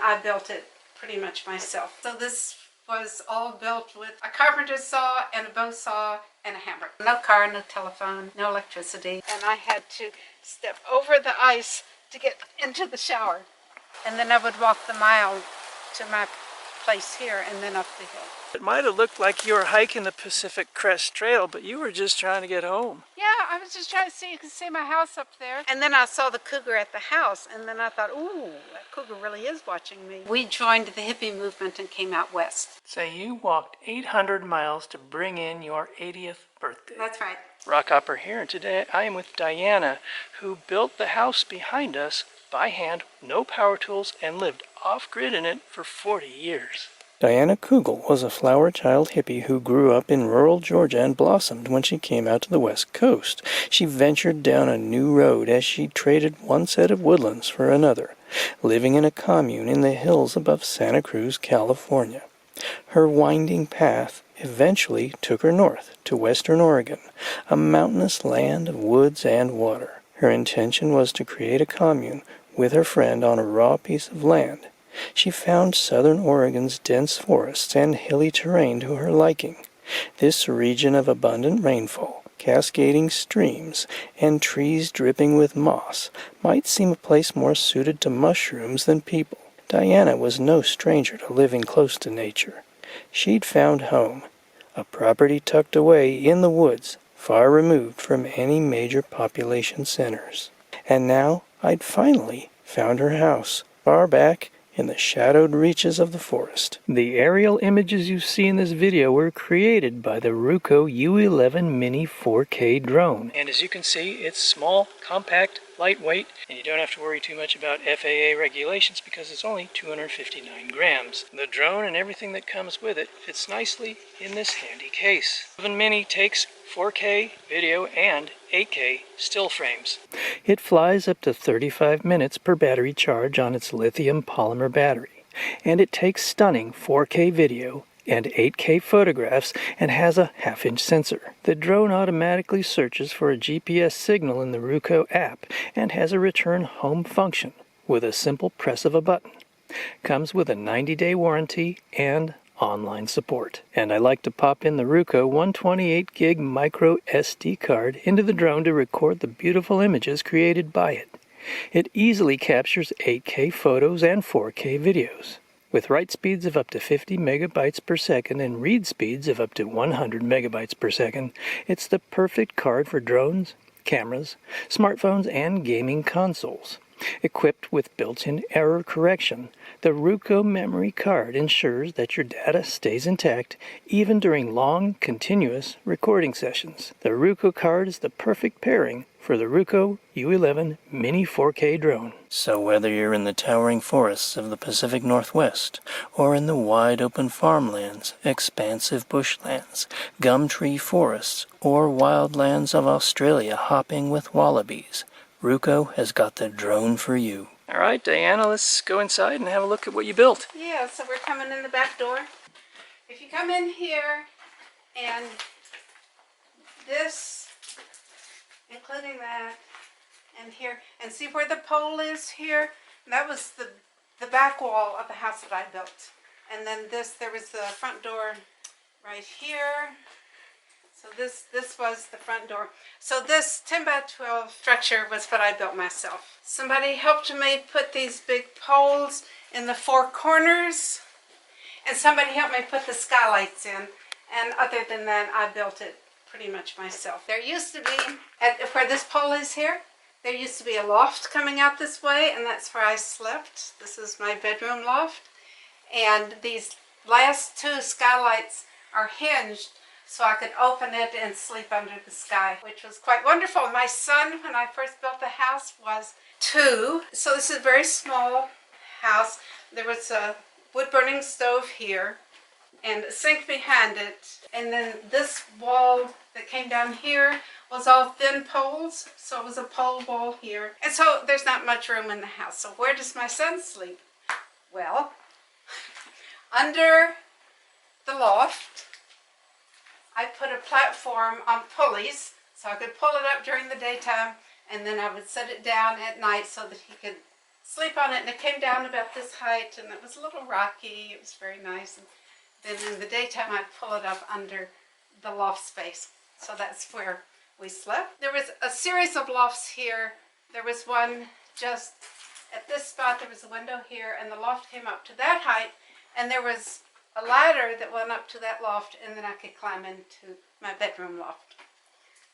I built it pretty much myself. So this was all built with a carpenter's saw and a bow saw and a hammer. No car, no telephone, no electricity. And I had to step over the ice to get into the shower. And then I would walk the mile to my place here and then up the hill. It might have looked like you were hiking the Pacific Crest Trail, but you were just trying to get home. Yeah, I was just trying to see, you can see my house up there. And then I saw the cougar at the house, and then I thought, ooh, that cougar really is watching me. We joined the hippie movement and came out west. So you walked 800 miles to bring in your 80th birthday. That's right. Rockhopper here, and today I am with Diana, who built the house behind us by hand, no power tools, and lived off-grid in it for 40 years. Diana Coogle was a flower child hippie who grew up in rural Georgia and blossomed when she came out to the West Coast. She ventured down a new road as she traded one set of woodlands for another, living in a commune in the hills above Santa Cruz, California. Her winding path eventually took her north to western Oregon, a mountainous land of woods and water. Her intention was to create a commune with her friend on a raw piece of land. She found southern Oregon's dense forests and hilly terrain to her liking. This region of abundant rainfall, cascading streams, and trees dripping with moss might seem a place more suited to mushrooms than people. Diana was no stranger to living close to nature. She'd found home, a property tucked away in the woods, far removed from any major population centers. And now I'd finally found her house, far back in the shadowed reaches of the forest. The aerial images you see in this video were created by the Ruco U11 Mini 4K drone. And as you can see, it's small, compact, lightweight, and you don't have to worry too much about FAA regulations because it's only 259 grams. The drone and everything that comes with it fits nicely in this handy case. The Mini takes 4K video and 8K still frames. It flies up to 35 minutes per battery charge on its lithium polymer battery, and it takes stunning 4K video and 8K photographs and has a half-inch sensor. The drone automatically searches for a GPS signal in the Ruco app and has a return home function with a simple press of a button. Comes with a 90-day warranty and online support. And I like to pop in the Ruco 128 gig micro SD card into the drone to record the beautiful images created by it. It easily captures 8K photos and 4K videos. With write speeds of up to 50 megabytes per second and read speeds of up to 100 megabytes per second, it's the perfect card for drones, cameras, smartphones, and gaming consoles. Equipped with built-in error correction, the Ruco memory card ensures that your data stays intact even during long, continuous recording sessions. The Ruco card is the perfect pairing for the Ruco U11 Mini 4K drone. So whether you're in the towering forests of the Pacific Northwest, or in the wide open farmlands, expansive bushlands, gum tree forests, or wildlands of Australia hopping with wallabies, Ruco has got the drone for you. All right, Diana, let's go inside and have a look at what you built. Yeah, so we're coming in the back door. If you come in here and this, including that, and here, and see where the pole is here? That was the back wall of the house that I built. And then there was the front door right here. So this was the front door. So this 10 by 12 structure was what I built myself. Somebody helped me put these big poles in the four corners, and somebody helped me put the skylights in. And other than that, I built it pretty much myself. There used to be, where this pole is here, there used to be a loft coming out this way, and that's where I slept. This is my bedroom loft. And these last two skylights are hinged, so I could open it and sleep under the sky, which was quite wonderful. My son, when I first built the house, was 2. So this is a very small house. There was a wood-burning stove here and a sink behind it. And then this wall that came down here was all thin poles, so it was a pole wall here. And so there's not much room in the house. So where does my son sleep? Well, under the loft, I put a platform on pulleys so I could pull it up during the daytime, and then I would set it down at night so that he could sleep on it, and it came down about this height, and it was a little rocky. It was very nice. And then in the daytime, I'd pull it up under the loft space. So that's where we slept. There was a series of lofts here. There was one just at this spot. There was a window here, and the loft came up to that height, and there was a ladder that went up to that loft, and then I could climb into my bedroom loft.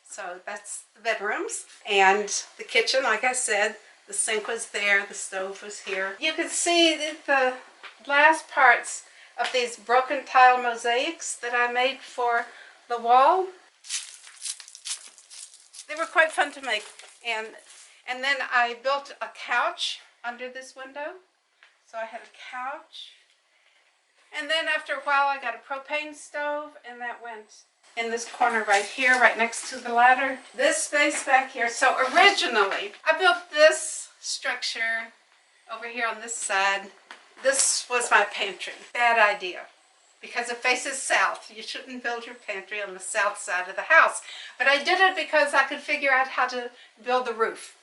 So that's the bedrooms. And the kitchen, like I said, the sink was there, the stove was here. You can see that the last parts of these broken tile mosaics that I made for the wall. They were quite fun to make. And then I built a couch under this window. So I had a couch. And then after a while I got a propane stove, and that went in this corner right here, right next to the ladder. This space back here. So originally I built this structure over here on this side. This was my pantry. Bad idea, because it faces south. You shouldn't build your pantry on the south side of the house. But I did it because I could figure out how to build the roof.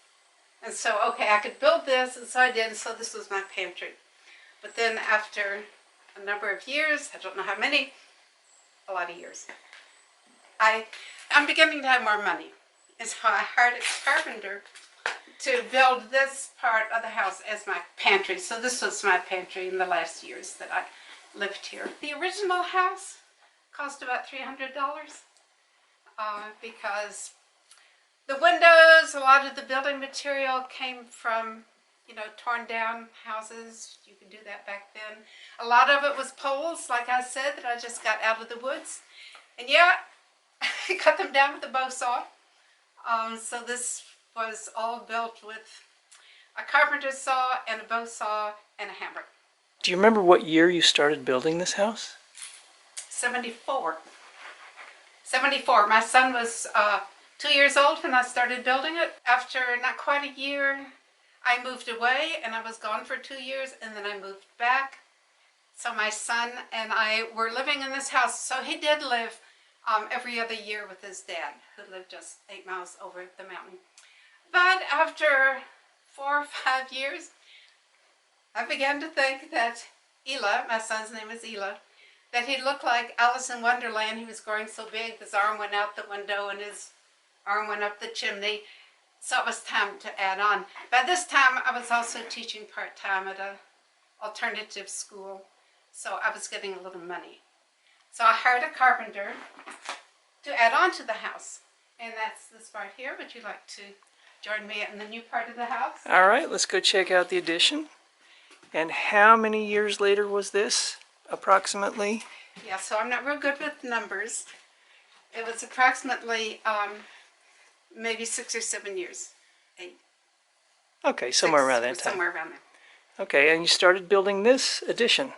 And so, okay, I could build this, and so I did, and so this was my pantry. But then after a number of years, I don't know how many, a lot of years, I'm beginning to have more money. And so I hired a carpenter to build this part of the house as my pantry. So this was my pantry in the last years that I lived here. The original house cost about $300 because the windows, a lot of the building material came from, you know, torn down houses. You could do that back then. A lot of it was poles, like I said, that I just got out of the woods. And yeah, I cut them down with a bow saw. So this was all built with a carpenter's saw and a bow saw and a hammer. Do you remember what year you started building this house? 74. 74. My son was 2 years old when I started building it. After not quite a year, I moved away, and I was gone for 2 years, and then I moved back. So my son and I were living in this house. So he did live every other year with his dad, who lived just 8 miles over the mountain. But after 4 or 5 years, I began to think that Ela, my son's name is Ela, that he looked like Alice in Wonderland. He was growing so big, his arm went out the window and his arm went up the chimney. So it was time to add on. By this time, I was also teaching part-time at an alternative school, so I was getting a little money. So I hired a carpenter to add on to the house. And that's this part here. Would you like to join me in the new part of the house? All right, let's go check out the addition. And how many years later was this, approximately? Yeah, so I'm not real good with numbers. It was approximately maybe 6 or 7 years. 8. Okay, somewhere around that time. Somewhere around there. Okay, and you started building this addition.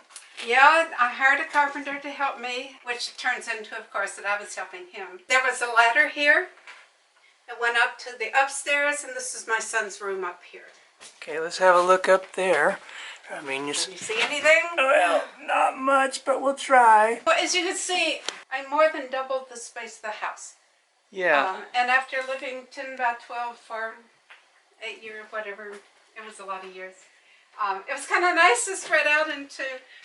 Yeah, I hired a carpenter to help me, which turns into, of course, that I was helping him. There was a ladder here that went up to the upstairs, and this is my son's room up here. Okay, let's have a look up there. I mean, Can you see anything? well, not much, but we'll try. Well, as you can see, I more than doubled the space of the house. Yeah. And after living 10 by 12 for 8 years, whatever, it was a lot of years. It was kind of nice to spread out into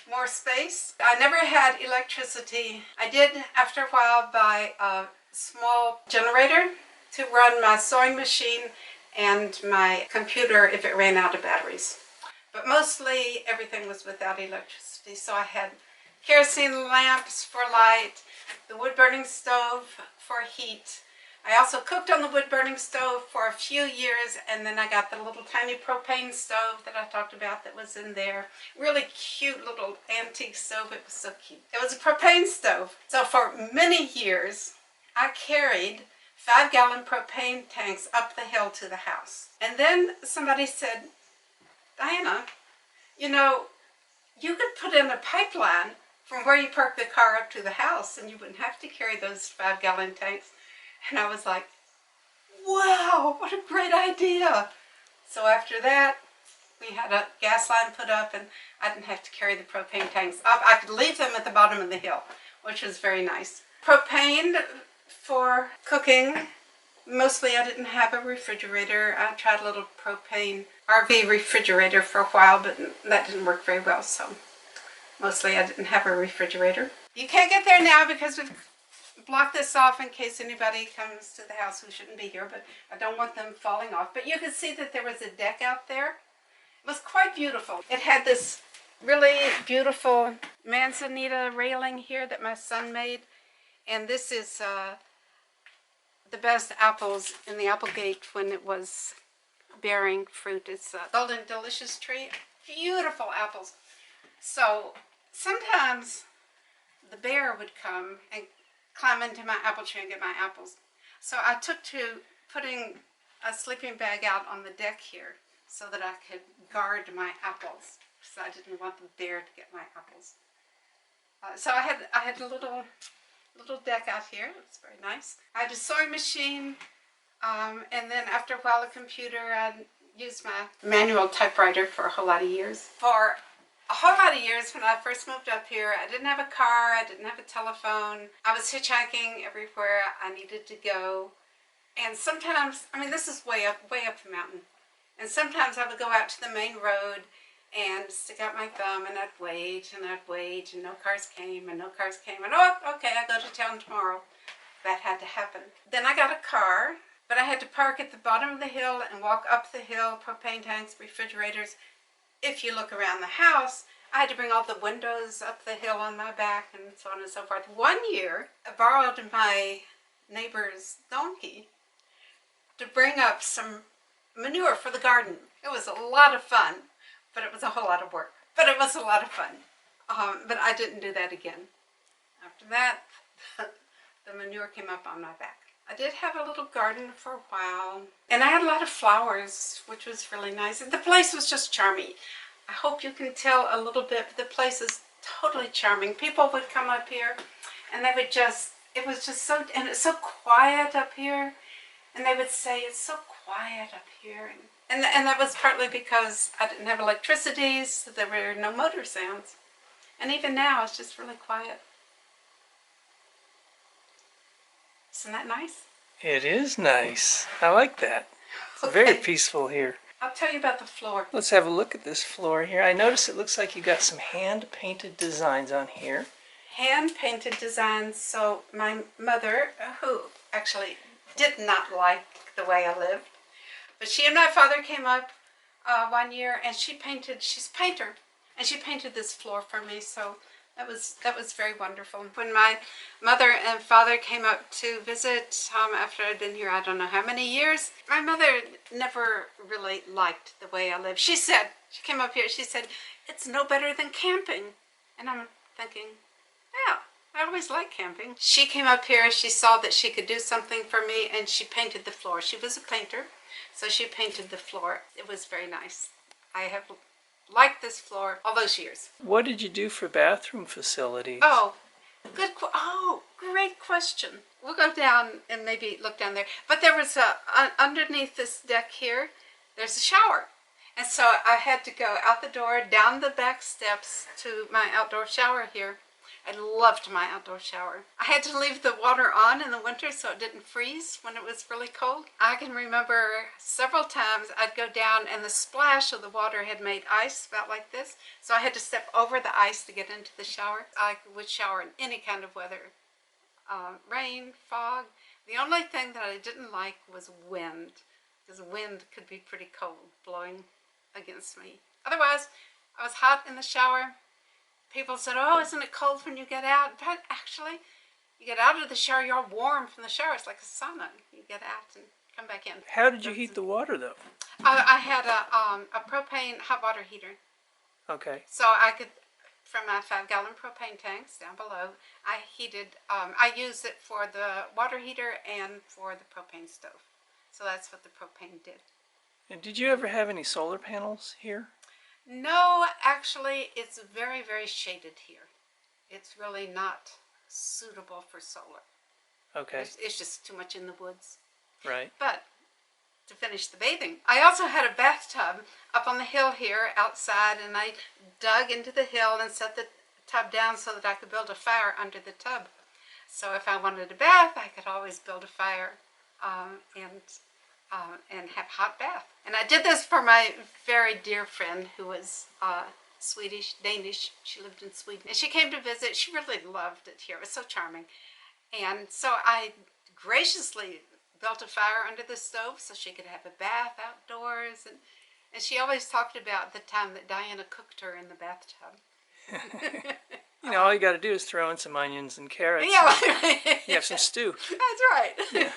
more space. I never had electricity. I did, after a while, buy a small generator to run my sewing machine and my computer if it ran out of batteries. But mostly everything was without electricity. So I had kerosene lamps for light, the wood-burning stove for heat. I also cooked on the wood-burning stove for a few years, and then I got the little tiny propane stove that I talked about that was in there. Really cute little antique stove. It was so cute. It was a propane stove. So for many years, I carried 5-gallon propane tanks up the hill to the house. And then somebody said, Diana, you know, you could put in a pipeline from where you park the car up to the house, and you wouldn't have to carry those 5-gallon tanks. And I was like, wow, what a great idea. So after that, we had a gas line put up, and I didn't have to carry the propane tanks up. I could leave them at the bottom of the hill, which was very nice. Propane for cooking Mostly I didn't have a refrigerator. I tried a little propane RV refrigerator for a while, but that didn't work very well, so mostly I didn't have a refrigerator. You can't get there now because we've blocked this off in case anybody comes to the house who shouldn't be here, but I don't want them falling off. But you could see that there was a deck out there. It was quite beautiful. It had this really beautiful manzanita railing here that my son made, and this is the best apples in the apple gate when it was bearing fruit. It's a golden delicious tree. Beautiful apples. So sometimes the bear would come and climb into my apple tree and get my apples. So I took to putting a sleeping bag out on the deck here so that I could guard my apples, because I didn't want the bear to get my apples. So I had a little deck out here. It was very nice. I had a sewing machine, and then after a while a computer. I used my manual typewriter for a whole lot of years. For a whole lot of years when I first moved up here, I didn't have a car, I didn't have a telephone. I was hitchhiking everywhere I needed to go. And sometimes, I mean, this is way up the mountain. And sometimes I would go out to the main road and stick out my thumb, and I'd wait, and no cars came, and oh, okay, I go to town tomorrow. That had to happen. Then I got a car, but I had to park at the bottom of the hill and walk up the hill, propane tanks, refrigerators. If you look around the house, I had to bring all the windows up the hill on my back and so on and so forth. One year, I borrowed my neighbor's donkey to bring up some manure for the garden. It was a lot of fun, but it was a whole lot of work. But it was a lot of fun. But I didn't do that again. After that, the manure came up on my back. I did have a little garden for a while, and I had a lot of flowers, which was really nice. And the place was just charming. I hope you can tell a little bit, but the place is totally charming. People would come up here, and they would just, it was just so, and it's so quiet up here. And they would say, it's so quiet up here. And that was partly because I didn't have electricity, so there were no motor sounds. And even now, it's just really quiet. Isn't that nice? It is nice. I like that. It's Okay. very peaceful here. I'll tell you about the floor. Let's have a look at this floor here. I notice it looks like you got some hand-painted designs on here. Hand-painted designs. So my mother, who actually did not like the way I lived, but she and my father came up one year, and she's a painter, and she painted this floor for me. So that was very wonderful. When my mother and father came up to visit after I'd been here I don't know how many years, my mother never really liked the way I lived. She came up here, she said, it's no better than camping. And I'm thinking, yeah, I always liked camping. She came up here, she saw that she could do something for me, and she painted the floor. She was a painter, so she painted the floor. It was very nice. I have liked this floor all those years. What did you do for bathroom facilities? Oh, great question. We'll go down and maybe look down there. But there was underneath this deck here, there's a shower. And so I had to go out the door, down the back steps to my outdoor shower here. I loved my outdoor shower. I had to leave the water on in the winter so it didn't freeze when it was really cold. I can remember several times I'd go down and the splash of the water had made ice about like this. So I had to step over the ice to get into the shower. I would shower in any kind of weather. Rain, fog. The only thing that I didn't like was wind, because wind could be pretty cold blowing against me. Otherwise, I was hot in the shower. People said, oh, isn't it cold when you get out? But actually, you get out of the shower, you're all warm from the shower. It's like a sauna. You get out and come back in. How did you heat the water, though? I had a propane hot water heater. Okay. So I could, from my 5-gallon propane tanks down below, I heated, I used it for the water heater and for the propane stove. So that's what the propane did. And did you ever have any solar panels here? No, actually, it's very, very shaded here. It's really not suitable for solar. Okay. It's just too much in the woods. Right. But to finish the bathing, I also had a bathtub up on the hill here outside, and I dug into the hill and set the tub down so that I could build a fire under the tub. So if I wanted a bath, I could always build a fire and have hot bath. And I did this for my very dear friend who was Swedish, Danish. She lived in Sweden. And she came to visit. She really loved it here. It was so charming. And so I graciously built a fire under the stove so she could have a bath outdoors. And she always talked about the time that Diana cooked her in the bathtub. You know, all you got to do is throw in some onions and carrots. Yeah. And you have some stew. That's right. Yeah.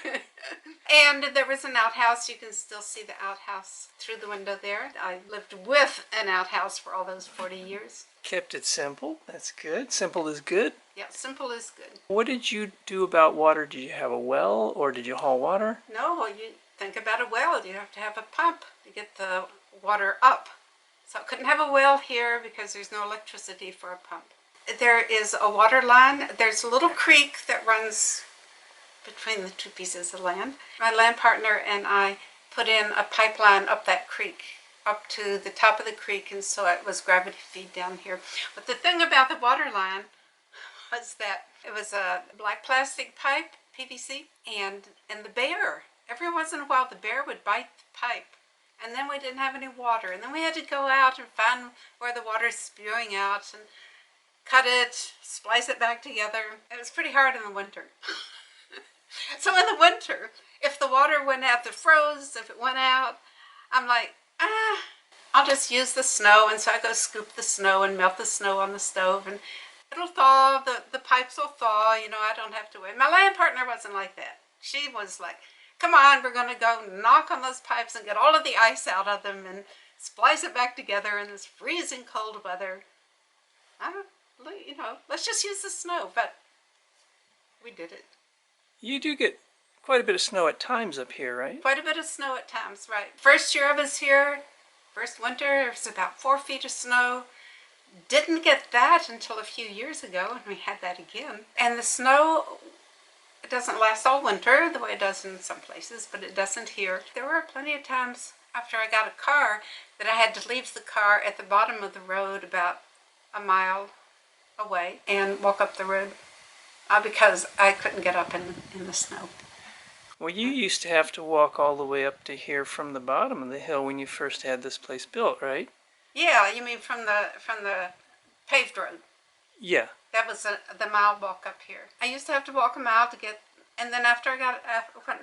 And there was an outhouse. You can still see the outhouse through the window there. I lived with an outhouse for all those 40 years. Kept it simple. That's good. Simple is good. Yeah, simple is good. What did you do about water? Did you have a well or did you haul water? No, you think about a well. You have to have a pump to get the water up. So I couldn't have a well here because there's no electricity for a pump. There is a water line. There's a little creek that runs between the two pieces of land. My land partner and I put in a pipeline up that creek, up to the top of the creek, and so it was gravity feed down here. But the thing about the water line was that it was a black plastic pipe, PVC, and the bear, every once in a while the bear would bite the pipe, and then we didn't have any water, and then we had to go out and find where the water's spewing out and cut it, splice it back together. It was pretty hard in the winter. So in the winter, if the water went out, it froze. If it went out, I'm like, I'll just use the snow. And so I go scoop the snow and melt the snow on the stove, and it'll thaw, the pipes will thaw, you know, I don't have to wait. My land partner wasn't like that. She was like, come on, we're going to go knock on those pipes and get all of the ice out of them and splice it back together in this freezing cold weather. You know, let's just use the snow, but we did it. You do get quite a bit of snow at times up here, right? Quite a bit of snow at times, right. First year I was here, first winter, it was about 4 feet of snow. Didn't get that until a few years ago, and we had that again. And the snow, it doesn't last all winter the way it does in some places, but it doesn't here. There were plenty of times after I got a car that I had to leave the car at the bottom of the road about a mile away and walk up the road because I couldn't get up in the snow. Well, you used to have to walk all the way up to here from the bottom of the hill when you first had this place built, right? Yeah, you mean from the paved road? Yeah. That was the mile walk up here. I used to have to walk a mile to get, and then after I got,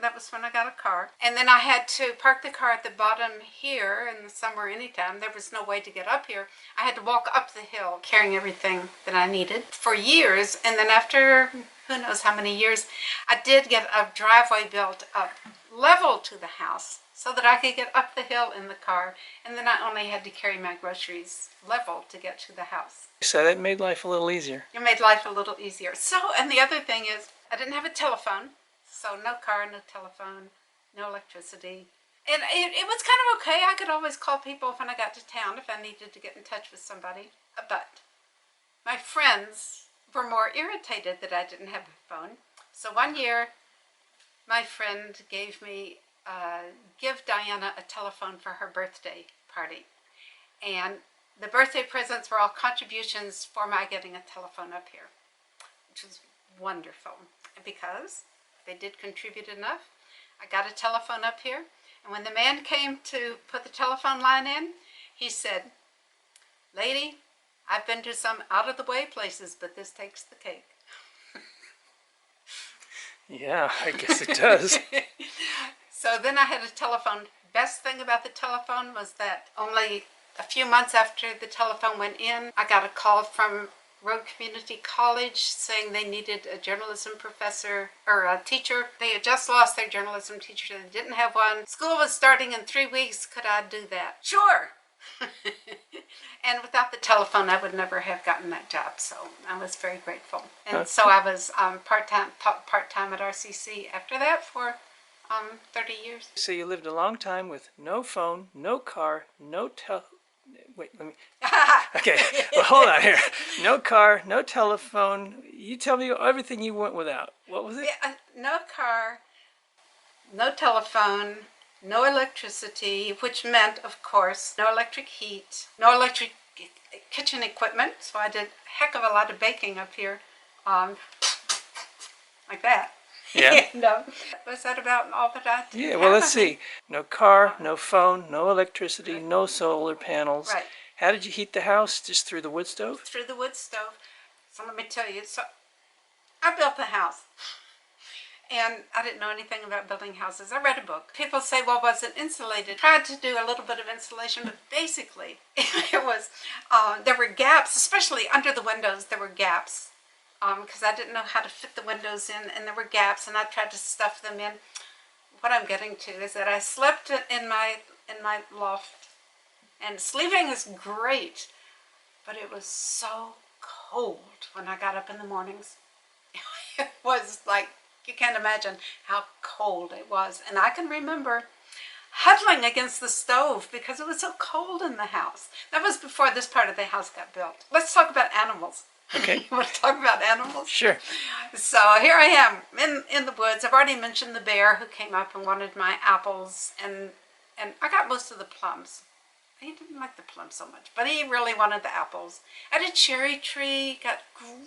that was when I got a car. And then I had to park the car at the bottom here in the summer anytime. There was no way to get up here. I had to walk up the hill carrying everything that I needed for years. And then after who knows how many years, I did get a driveway built up level to the house so that I could get up the hill in the car. And then I only had to carry my groceries level to get to the house. So that made life a little easier. It made life a little easier. So, and the other thing is, I didn't have a telephone. So no car, no telephone, no electricity. And it was kind of okay. I could always call people when I got to town if I needed to get in touch with somebody. But my friends were more irritated that I didn't have a phone. So one year, my friend gave me, give Diana a telephone for her birthday party. And the birthday presents were all contributions for my getting a telephone up here, which was wonderful because they did contribute enough. I got a telephone up here, and when the man came to put the telephone line in, he said, "Lady, I've been to some out-of-the-way places, but this takes the cake." Yeah, I guess it does. So then I had a telephone. Best thing about the telephone was that only a few months after the telephone went in, I got a call from Road Community College saying they needed a journalism professor or a teacher. They had just lost their journalism teacher. They didn't have one. School was starting in 3 weeks. Could I do that? Sure. And without the telephone, I would never have gotten that job. So I was very grateful. And so I was taught part-time at RCC after that for 30 years. So you lived a long time with no phone, no car, no Wait, let me... Okay, well, hold on here. No car, no telephone. You tell me everything you went without. What was it? Yeah, no car, no telephone, no electricity, which meant, of course, no electric heat, no electric kitchen equipment. So I did a heck of a lot of baking up here, like that. Yeah. No. Was that about all that I did? Yeah, well, let's see. No car, no phone, no electricity, no solar panels. Right. How did you heat the house? Just through the wood stove? Through the wood stove. So let me tell you. So I built the house. And I didn't know anything about building houses. I read a book. People say, well, was it insulated? Tried to do a little bit of insulation, but basically it was, there were gaps, especially under the windows, there were gaps. Because I didn't know how to fit the windows in, and there were gaps, and I tried to stuff them in. What I'm getting to is that I slept in my loft, and sleeping is great, but it was so cold when I got up in the mornings. It was like, you can't imagine how cold it was. And I can remember huddling against the stove because it was so cold in the house. That was before this part of the house got built. Let's talk about animals. Okay. You want to talk about animals? Sure. So here I am in the woods. I've already mentioned the bear who came up and wanted my apples, and I got most of the plums. He didn't like the plums so much, but he really wanted the apples. I had a cherry tree, got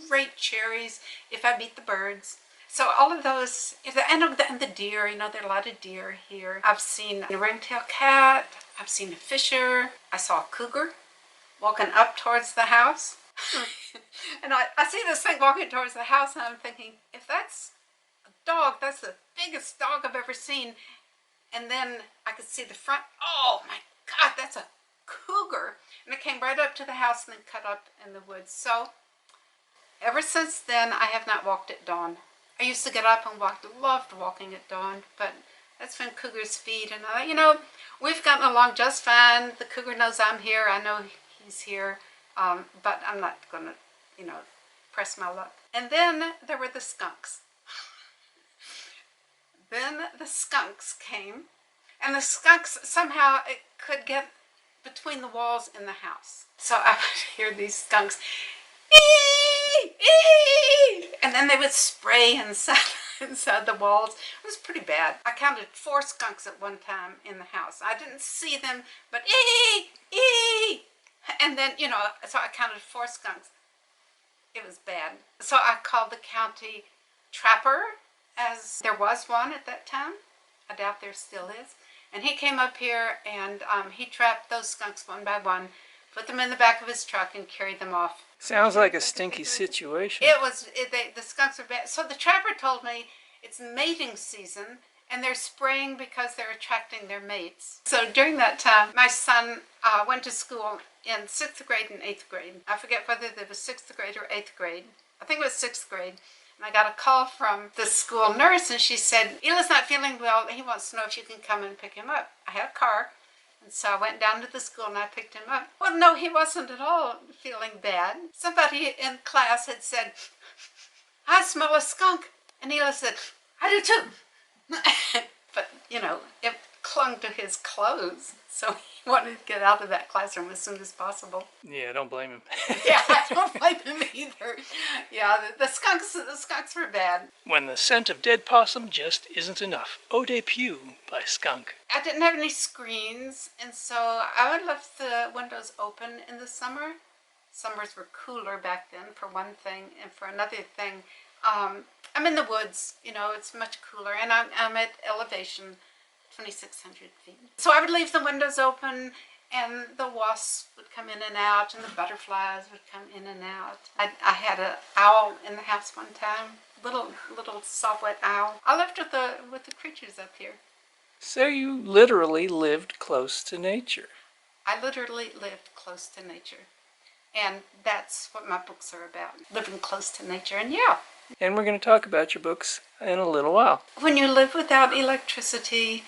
great cherries if I beat the birds. So all of those, and the deer, you know, there are a lot of deer here. I've seen a ringtail cat. I've seen a fisher. I saw a cougar walking up towards the house. And I see this thing walking towards the house, and I'm thinking, if that's a dog, that's the biggest dog I've ever seen. And then I could see the front. Oh my God, that's a cougar. And it came right up to the house and then cut up in the woods. So ever since then, I have not walked at dawn. I used to get up and walk, loved walking at dawn, but that's when cougars feed. And you know, we've gotten along just fine. The cougar knows I'm here. I know he's here, but I'm not going to, you know, press my luck. And then there were the skunks. Then the skunks came, and the skunks somehow could get between the walls in the house. So I would hear these skunks, ee, ee, and then they would spray inside the walls. It was pretty bad. I counted 4 skunks at one time in the house. I didn't see them, but ee, ee. And then, you know, so I counted 4 skunks. It was bad. So I called the county trapper, as there was one at that time. I doubt there still is. And he came up here and he trapped those skunks one by one, put them in the back of his truck and carried them off. Sounds like a stinky situation. The skunks are bad. So the trapper told me it's mating season and they're spraying because they're attracting their mates. So during that time, my son went to school in 6th grade and 8th grade. I forget whether it was 6th grade or 8th grade. I think it was 6th grade. And I got a call from the school nurse, and she said, Eli's not feeling well. He wants to know if you can come and pick him up. I had a car, and so I went down to the school and I picked him up. Well, no, he wasn't at all feeling bad. Somebody in class had said, I smell a skunk. And Eli said, I do too. But, you know, it clung to his clothes, so he wanted to get out of that classroom as soon as possible. Yeah, don't blame him. Yeah, I don't blame him either. Yeah, the skunks were bad. When the scent of dead possum just isn't enough. Eau de Pew by Skunk. I didn't have any screens, and so I would left the windows open in the summer. Summers were cooler back then, for one thing, and for another thing, I'm in the woods, you know, it's much cooler, and I'm at elevation 2,600 feet. So I would leave the windows open, and the wasps would come in and out, and the butterflies would come in and out. I had an owl in the house one time, little soft-wet owl. I lived with the creatures up here. So you literally lived close to nature. I literally lived close to nature. And that's what my books are about, living close to nature. And yeah. And we're going to talk about your books in a little while. When you live without electricity,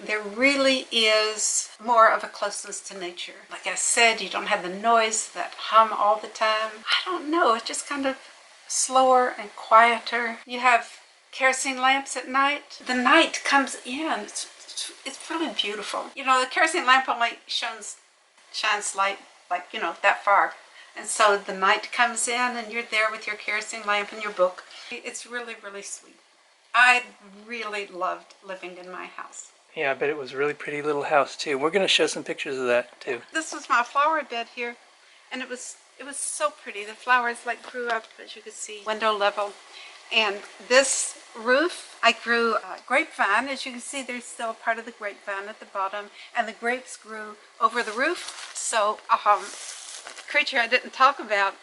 there really is more of a closeness to nature. Like I said, you don't have the noise, that hum all the time. I don't know, it's just kind of slower and quieter. You have kerosene lamps at night. The night comes in. It's really beautiful. You know, the kerosene lamp only shines light, like, you know, that far. And so the night comes in and you're there with your kerosene lamp and your book. It's really, really sweet. I really loved living in my house. Yeah, I bet it was a really pretty little house too. We're going to show some pictures of that too. This was my flower bed here, and it was so pretty. The flowers like grew up, as you could see, window level. And this roof, I grew grapevine. As you can see, there's still part of the grapevine at the bottom, and the grapes grew over the roof. So, creature I didn't talk about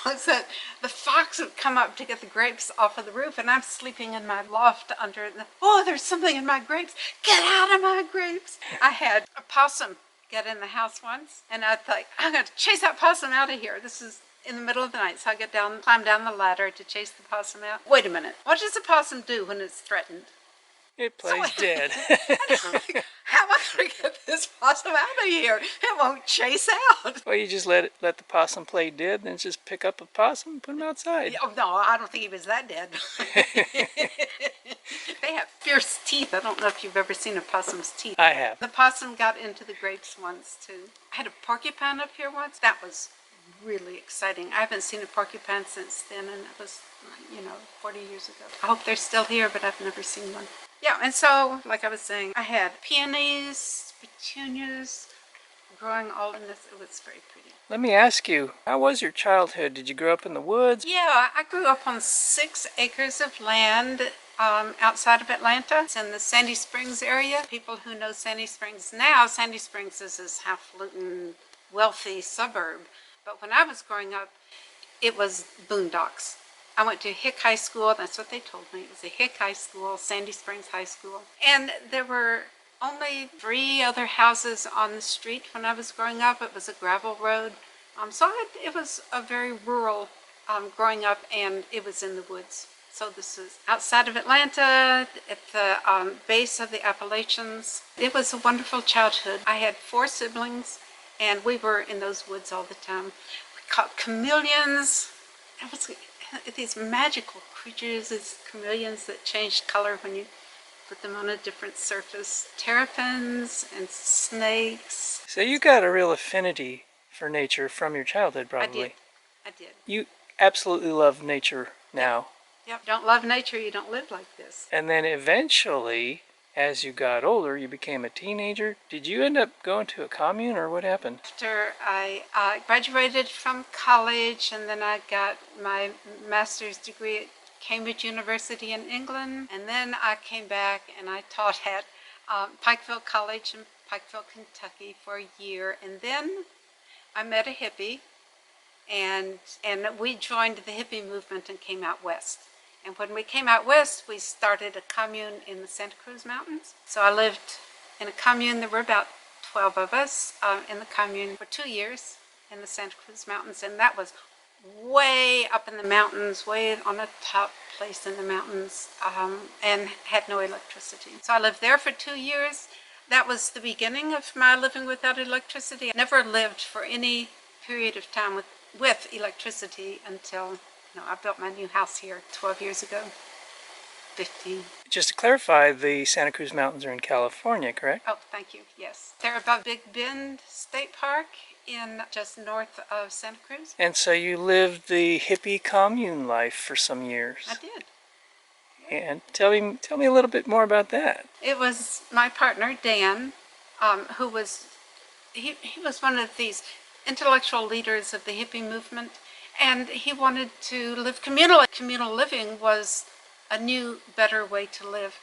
was that the fox would come up to get the grapes off of the roof, and I'm sleeping in my loft under it. Oh, there's something in my grapes. Get out of my grapes. I had a possum get in the house once, and I thought, I'm going to chase that possum out of here. This is in the middle of the night, so I climb down the ladder to chase the possum out. Wait a minute. What does a possum do when it's threatened? It plays dead. How am I going to get this possum out of here? It won't chase out. Well, you just let the possum play dead, then just pick up a possum and put him outside. Oh, no, I don't think he was that dead. They have fierce teeth. I don't know if you've ever seen a possum's teeth. I have. The possum got into the grapes once, too. I had a porcupine up here once. That was really exciting. I haven't seen a porcupine since then, and it was, 40 years ago. I hope they're still here, but I've never seen one. Yeah, and so, like I was saying, I had peonies, petunias, growing all in this. It was very pretty. Let me ask you, how was your childhood? Did you grow up in the woods? Yeah, I grew up on 6 acres of land outside of Atlanta. It's in the Sandy Springs area. People who know Sandy Springs now, Sandy Springs is this highfalutin, wealthy suburb. But when I was growing up, it was boondocks. I went to Hick High School. That's what they told me. It was a Hick High School, Sandy Springs High School. And there were only 3 other houses on the street when I was growing up. It was a gravel road. It was a very rural growing up, and it was in the woods. So this is outside of Atlanta, at the base of the Appalachians. It was a wonderful childhood. I had 4 siblings, and we were in those woods all the time. We caught chameleons. It was these magical creatures, these chameleons that changed color when you put them on a different surface. Terrapins and snakes. So you got a real affinity for nature from your childhood, probably. I did. You absolutely love nature now. Yep. Don't love nature, you don't live like this. And then eventually, as you got older, you became a teenager. Did you end up going to a commune, or what happened? After I graduated from college, and then I got my master's degree at Cambridge University in England, and then I came back and I taught at Pikeville College in Pikeville, Kentucky for a year, and then I met a hippie, and we joined the hippie movement and came out west. And when we came out west, we started a commune in the Santa Cruz Mountains. So I lived in a commune. There were about 12 of us in the commune for 2 years in the Santa Cruz Mountains. And that was way up in the mountains, way on a top place in the mountains, and had no electricity. So I lived there for 2 years. That was the beginning of my living without electricity. I never lived for any period of time with electricity until I built my new house here 12 years ago, 15. Just to clarify, the Santa Cruz Mountains are in California, correct? Oh, thank you, yes. They're above Big Bend State Park in just north of Santa Cruz. And so you lived the hippie commune life for some years. I did. And tell me a little bit more about that. It was my partner, Dan, who was, he was one of these intellectual leaders of the hippie movement. And he wanted to live communally. Communal living was a new, better way to live.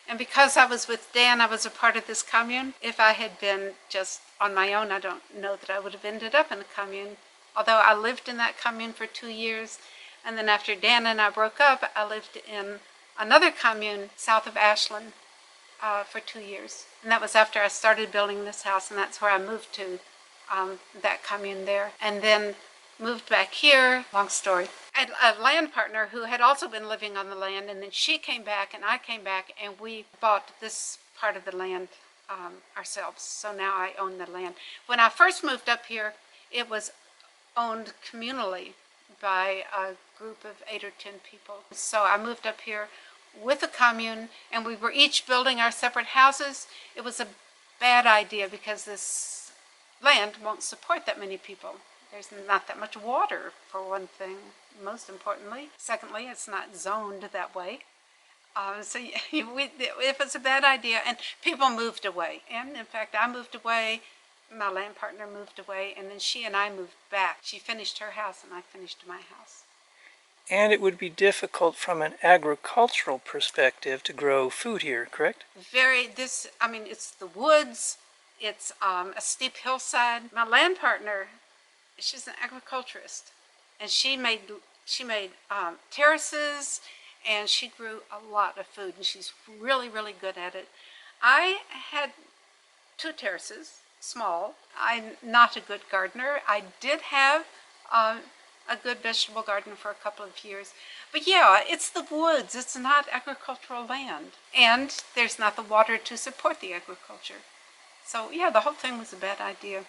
And because I was with Dan, I was a part of this commune. If I had been just on my own, I don't know that I would have ended up in a commune. Although I lived in that commune for 2 years. And then after Dan and I broke up, I lived in another commune south of Ashland for 2 years. And that was after I started building this house, and that's where I moved to, that commune there. And then moved back here, long story. I had a land partner who had also been living on the land, and then she came back and I came back, and we bought this part of the land ourselves. So now I own the land. When I first moved up here, it was owned communally by a group of 8 or 10 people. So I moved up here with a commune, and we were each building our separate houses. It was a bad idea because this land won't support that many people. There's not that much water, for one thing, most importantly. Secondly, it's not zoned that way. It was a bad idea, and people moved away. And in fact, I moved away, my land partner moved away, and then she and I moved back. She finished her house, and I finished my house. And it would be difficult from an agricultural perspective to grow food here, correct? It's the woods, it's a steep hillside. My land partner, she's an agriculturist, and she made terraces, and she grew a lot of food, and she's really, really good at it. I had 2 terraces, small. I'm not a good gardener. I did have a good vegetable garden for a couple of years. But yeah, it's the woods. It's not agricultural land. And there's not the water to support the agriculture. So yeah, the whole thing was a bad idea.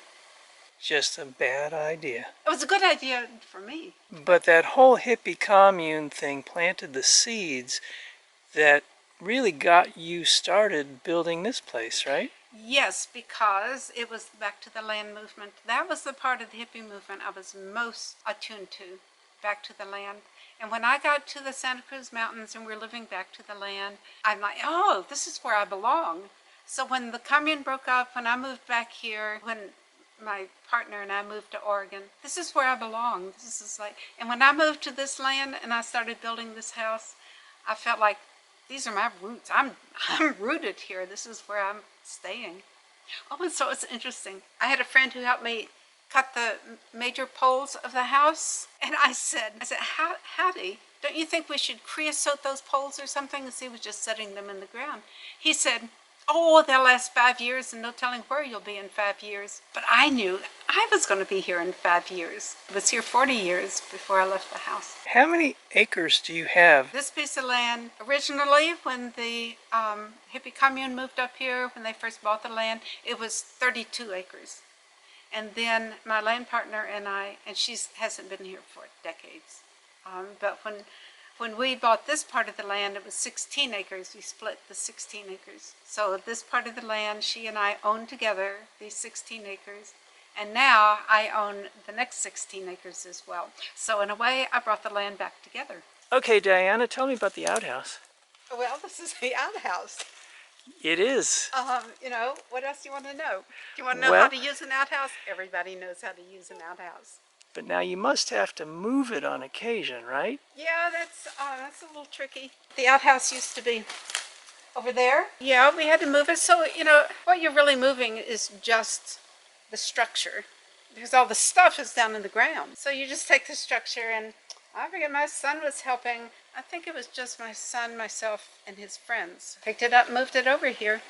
Just a bad idea. It was a good idea for me. But that whole hippie commune thing planted the seeds that really got you started building this place, right? Yes, because it was back to the land movement. That was the part of the hippie movement I was most attuned to, back to the land. And when I got to the Santa Cruz Mountains and we're living back to the land, I'm like, oh, this is where I belong. So when the commune broke up, when I moved back here, when my partner and I moved to Oregon, this is where I belong. This is like, and when I moved to this land and I started building this house, I felt like these are my roots. I'm rooted here. This is where I'm staying. Oh, and so it's interesting. I had a friend who helped me cut the major poles of the house, and I said, howdy, don't you think we should creosote those poles or something? As he was just setting them in the ground. He said, oh, they'll last 5 years and no telling where you'll be in 5 years. But I knew I was going to be here in 5 years. I was here 40 years before I left the house. How many acres do you have? This piece of land, originally when the hippie commune moved up here, when they first bought the land, it was 32 acres. And then my land partner and I, and she hasn't been here for decades, but when we bought this part of the land, it was 16 acres. We split the 16 acres. So this part of the land, she and I own together, these 16 acres. And now I own the next 16 acres as well. So in a way, I brought the land back together. Okay, Diana, tell me about the outhouse. Well, this is the outhouse. It is. What else do you want to know? Do you want to know how to use an outhouse? Everybody knows how to use an outhouse. But now you must have to move it on occasion, right? Yeah, that's a little tricky. The outhouse used to be over there. Yeah, we had to move it. So, what you're really moving is just the structure, because all the stuff is down in the ground. So you just take the structure, and I forget, my son was helping. I think it was just my son, myself, and his friends. Picked it up, moved it over here.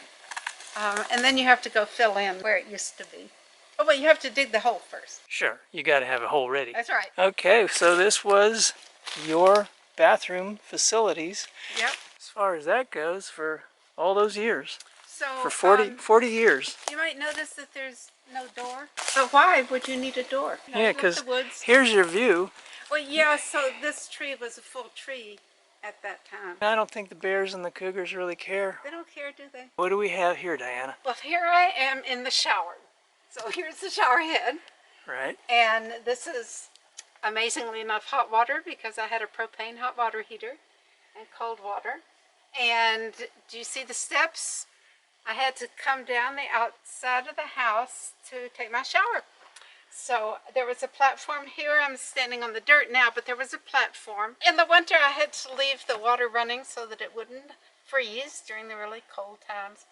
And then you have to go fill in where it used to be. Oh, well, you have to dig the hole first. Sure, you got to have a hole ready. That's right. Okay, so this was your bathroom facilities. Yep. As far as that goes, for all those years. So for 40 years. You might notice that there's no door. So why would you need a door? Yeah, because here's your view. Well, yeah, so this tree was a full tree at that time. I don't think the bears and the cougars really care. They don't care, do they? What do we have here, Diana? Well, here I am in the shower. So here's the shower head. Right. And this is, amazingly enough, hot water, because I had a propane hot water heater and cold water. And do you see the steps? I had to come down the outside of the house to take my shower. So there was a platform here. I'm standing on the dirt now, but there was a platform. In the winter, I had to leave the water running so that it wouldn't freeze during the really cold times.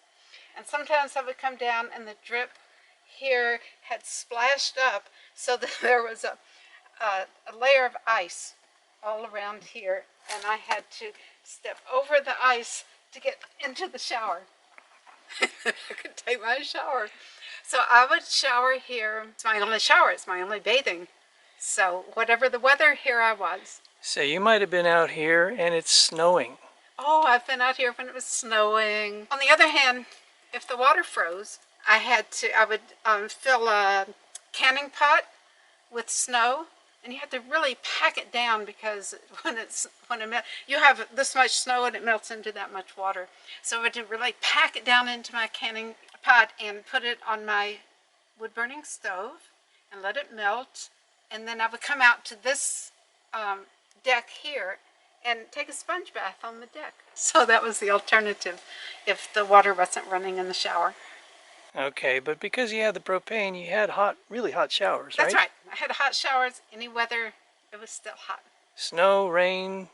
And sometimes I would come down and the drip here had splashed up so that there was a layer of ice all around here. And I had to step over the ice to get into the shower. I could take my shower. So I would shower here. It's my only shower. It's my only bathing. So whatever the weather, here I was. So you might have been out here and it's snowing. Oh, I've been out here when it was snowing. On the other hand, if the water froze, I would fill a canning pot with snow, and you have to really pack it down, because you have this much snow and it melts into that much water. So I would really pack it down into my canning pot and put it on my wood burning stove and let it melt. And then I would come out to this deck here and take a sponge bath on the deck. So that was the alternative if the water wasn't running in the shower. Okay, but because you had the propane, you had really hot showers, right? That's right. I had hot showers. Any weather, it was still hot. Snow, rain,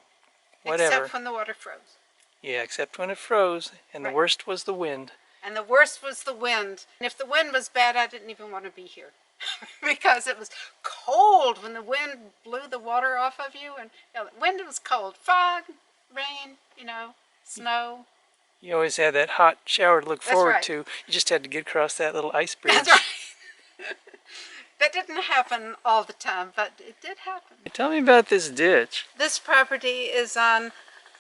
whatever. Except when the water froze. Yeah, except when it froze, and the Right. worst was the wind. And the worst was the wind. And if the wind was bad, I didn't even want to be here. Because it was cold when the wind blew the water off of you. And the wind was cold. Fog, rain, snow. You always had that hot shower to look That's forward right. to. You just had to get across that little ice bridge. That's right. That didn't happen all the time, but it did happen. Tell me about this ditch. This property is on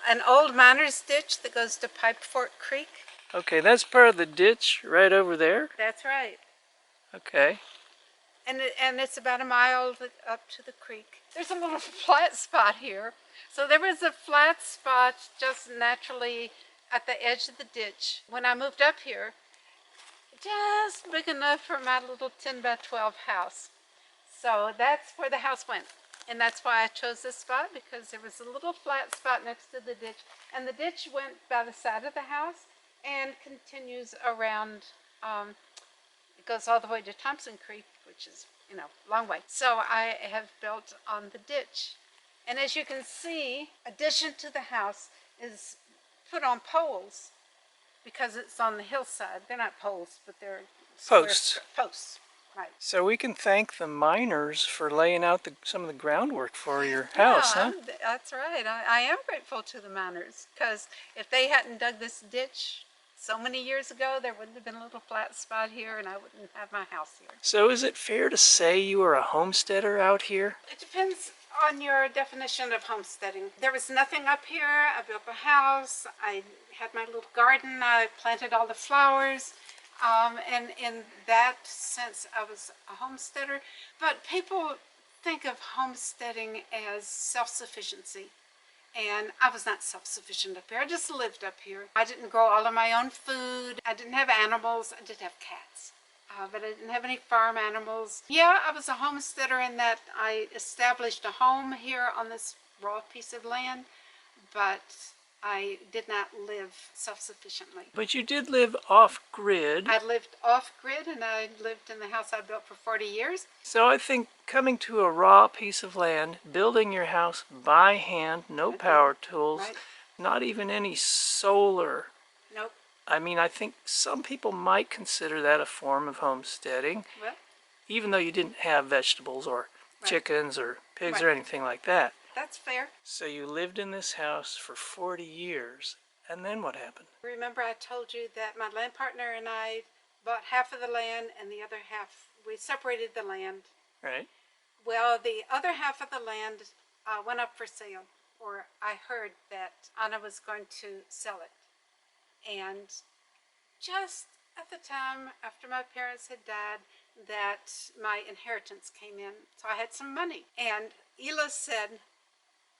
an old miner's ditch that goes to Pipe Fork Creek. Okay, that's part of the ditch right over there? That's right. Okay. And it's about a mile up to the creek. There's a little flat spot here. So there was a flat spot just naturally at the edge of the ditch. When I moved up here, just big enough for my little 10 by 12 house. So that's where the house went. And that's why I chose this spot, because there was a little flat spot next to the ditch. And the ditch went by the side of the house and continues around. It goes all the way to Thompson Creek, which is, a long way. So I have built on the ditch. And as you can see, addition to the house is put on poles because it's on the hillside. They're not poles, but they're Posts. Posts, right. So we can thank the miners for laying out some of the groundwork for your house, huh? That's right. I am grateful to the miners, because if they hadn't dug this ditch so many years ago, there wouldn't have been a little flat spot here, and I wouldn't have my house here. So is it fair to say you are a homesteader out here? It depends on your definition of homesteading. There was nothing up here. I built a house. I had my little garden. I planted all the flowers. And in that sense, I was a homesteader. But people think of homesteading as self-sufficiency. And I was not self-sufficient up here. I just lived up here. I didn't grow all of my own food. I didn't have animals. I did have cats. But I didn't have any farm animals. Yeah, I was a homesteader in that I established a home here on this raw piece of land, but I did not live self-sufficiently. But you did live off-grid. I lived off-grid, and I lived in the house I built for 40 years. So I think coming to a raw piece of land, building your house by hand, no power tools, Right. not even any solar. Nope. I mean, I think some people might consider that a form of homesteading, Well, even though you didn't have vegetables or Right. chickens or pigs or Right. anything like that. that's fair. So you lived in this house for 40 years, and then what happened? Remember I told you that my land partner and I bought half of the land, and the other half, we separated the land. Right? Well, the other half of the land went up for sale, or I heard that Anna was going to sell it. And just at the time after my parents had died, that my inheritance came in. So I had some money. And Ela said,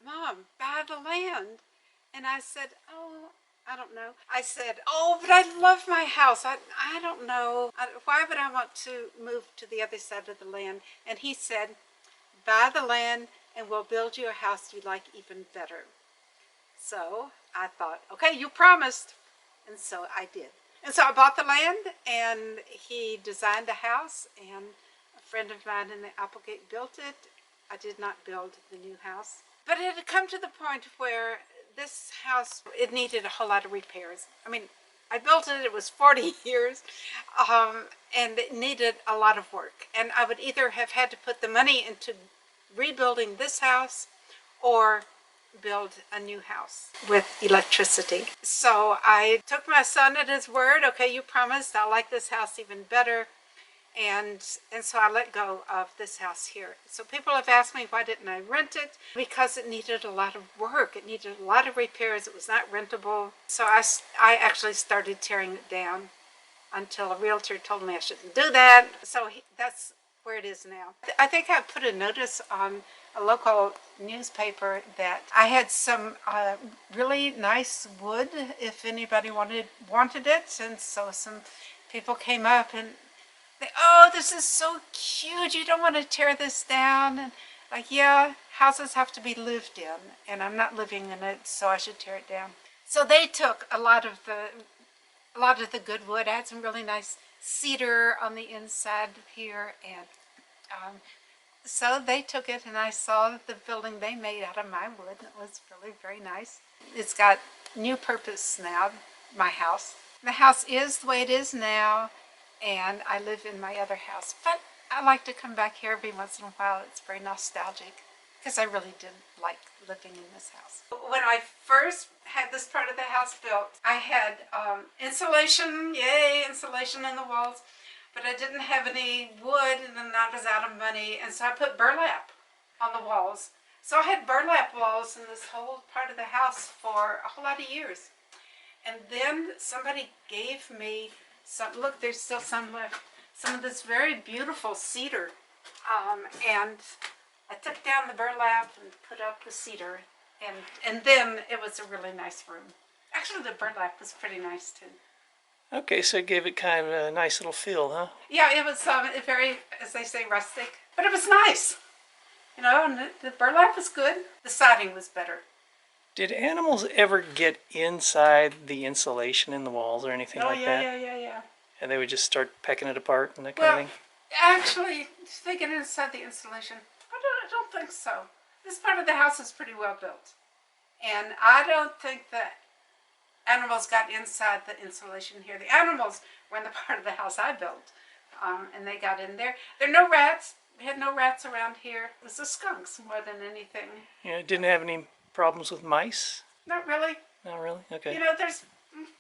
"Mom, buy the land." And I said, "Oh, I don't know." I said, "Oh, but I love my house. I don't know. Why would I want to move to the other side of the land?" And he said, "Buy the land and we'll build you a house you like even better." So I thought, okay, you promised. And so I did. And so I bought the land, and he designed a house, and a friend of mine in the Applegate built it. I did not build the new house. But it had come to the point where this house, it needed a whole lot of repairs. I mean, I built it, it was 40 years, and it needed a lot of work. And I would either have had to put the money into rebuilding this house or build a new house with electricity. So I took my son at his word. Okay, you promised. I like this house even better. And so I let go of this house here. So people have asked me, why didn't I rent it? Because it needed a lot of work. It needed a lot of repairs. It was not rentable. So I actually started tearing it down until a realtor told me I shouldn't do that. So that's where it is now. I think I put a notice on a local newspaper that I had some really nice wood if anybody wanted it. And so some people came up and "Oh, this is so cute. You don't want to tear this down." And like, yeah, houses have to be lived in, and I'm not living in it, so I should tear it down. So they took a lot of the good wood. I had some really nice cedar on the inside here, and So they took it, and I saw the building they made out of my wood. It was really very nice. It's got new purpose now, my house. The house is the way it is now, and I live in my other house. But I like to come back here every once in a while. It's very nostalgic, because I really did like living in this house. When I first had this part of the house built, I had insulation, yay, insulation in the walls, but I didn't have any wood, and then I was out of money, and so I put burlap on the walls. So I had burlap walls in this whole part of the house for a whole lot of years. And then somebody gave me some, look, there's still some left, some of this very beautiful cedar. And I took down the burlap and put up the cedar, and then it was a really nice room. Actually, the burlap was pretty nice too. Okay, so it gave it kind of a nice little feel, huh? Yeah, it was very, as they say, rustic, but it was nice. You know, and the burlap was good. The siding was better. Did animals ever get inside the insulation in the walls or anything like that? Yeah. And they would just start pecking it apart and that kind of thing? Actually, they get inside the insulation. I don't think so. This part of the house is pretty well built. And I don't think that animals got inside the insulation here. The animals were in the part of the house I built, and they got in there. There are no rats. We had no rats around here. It was the skunks more than anything. Yeah, it didn't have any problems with mice? Not really. Not really? Okay. You know, there's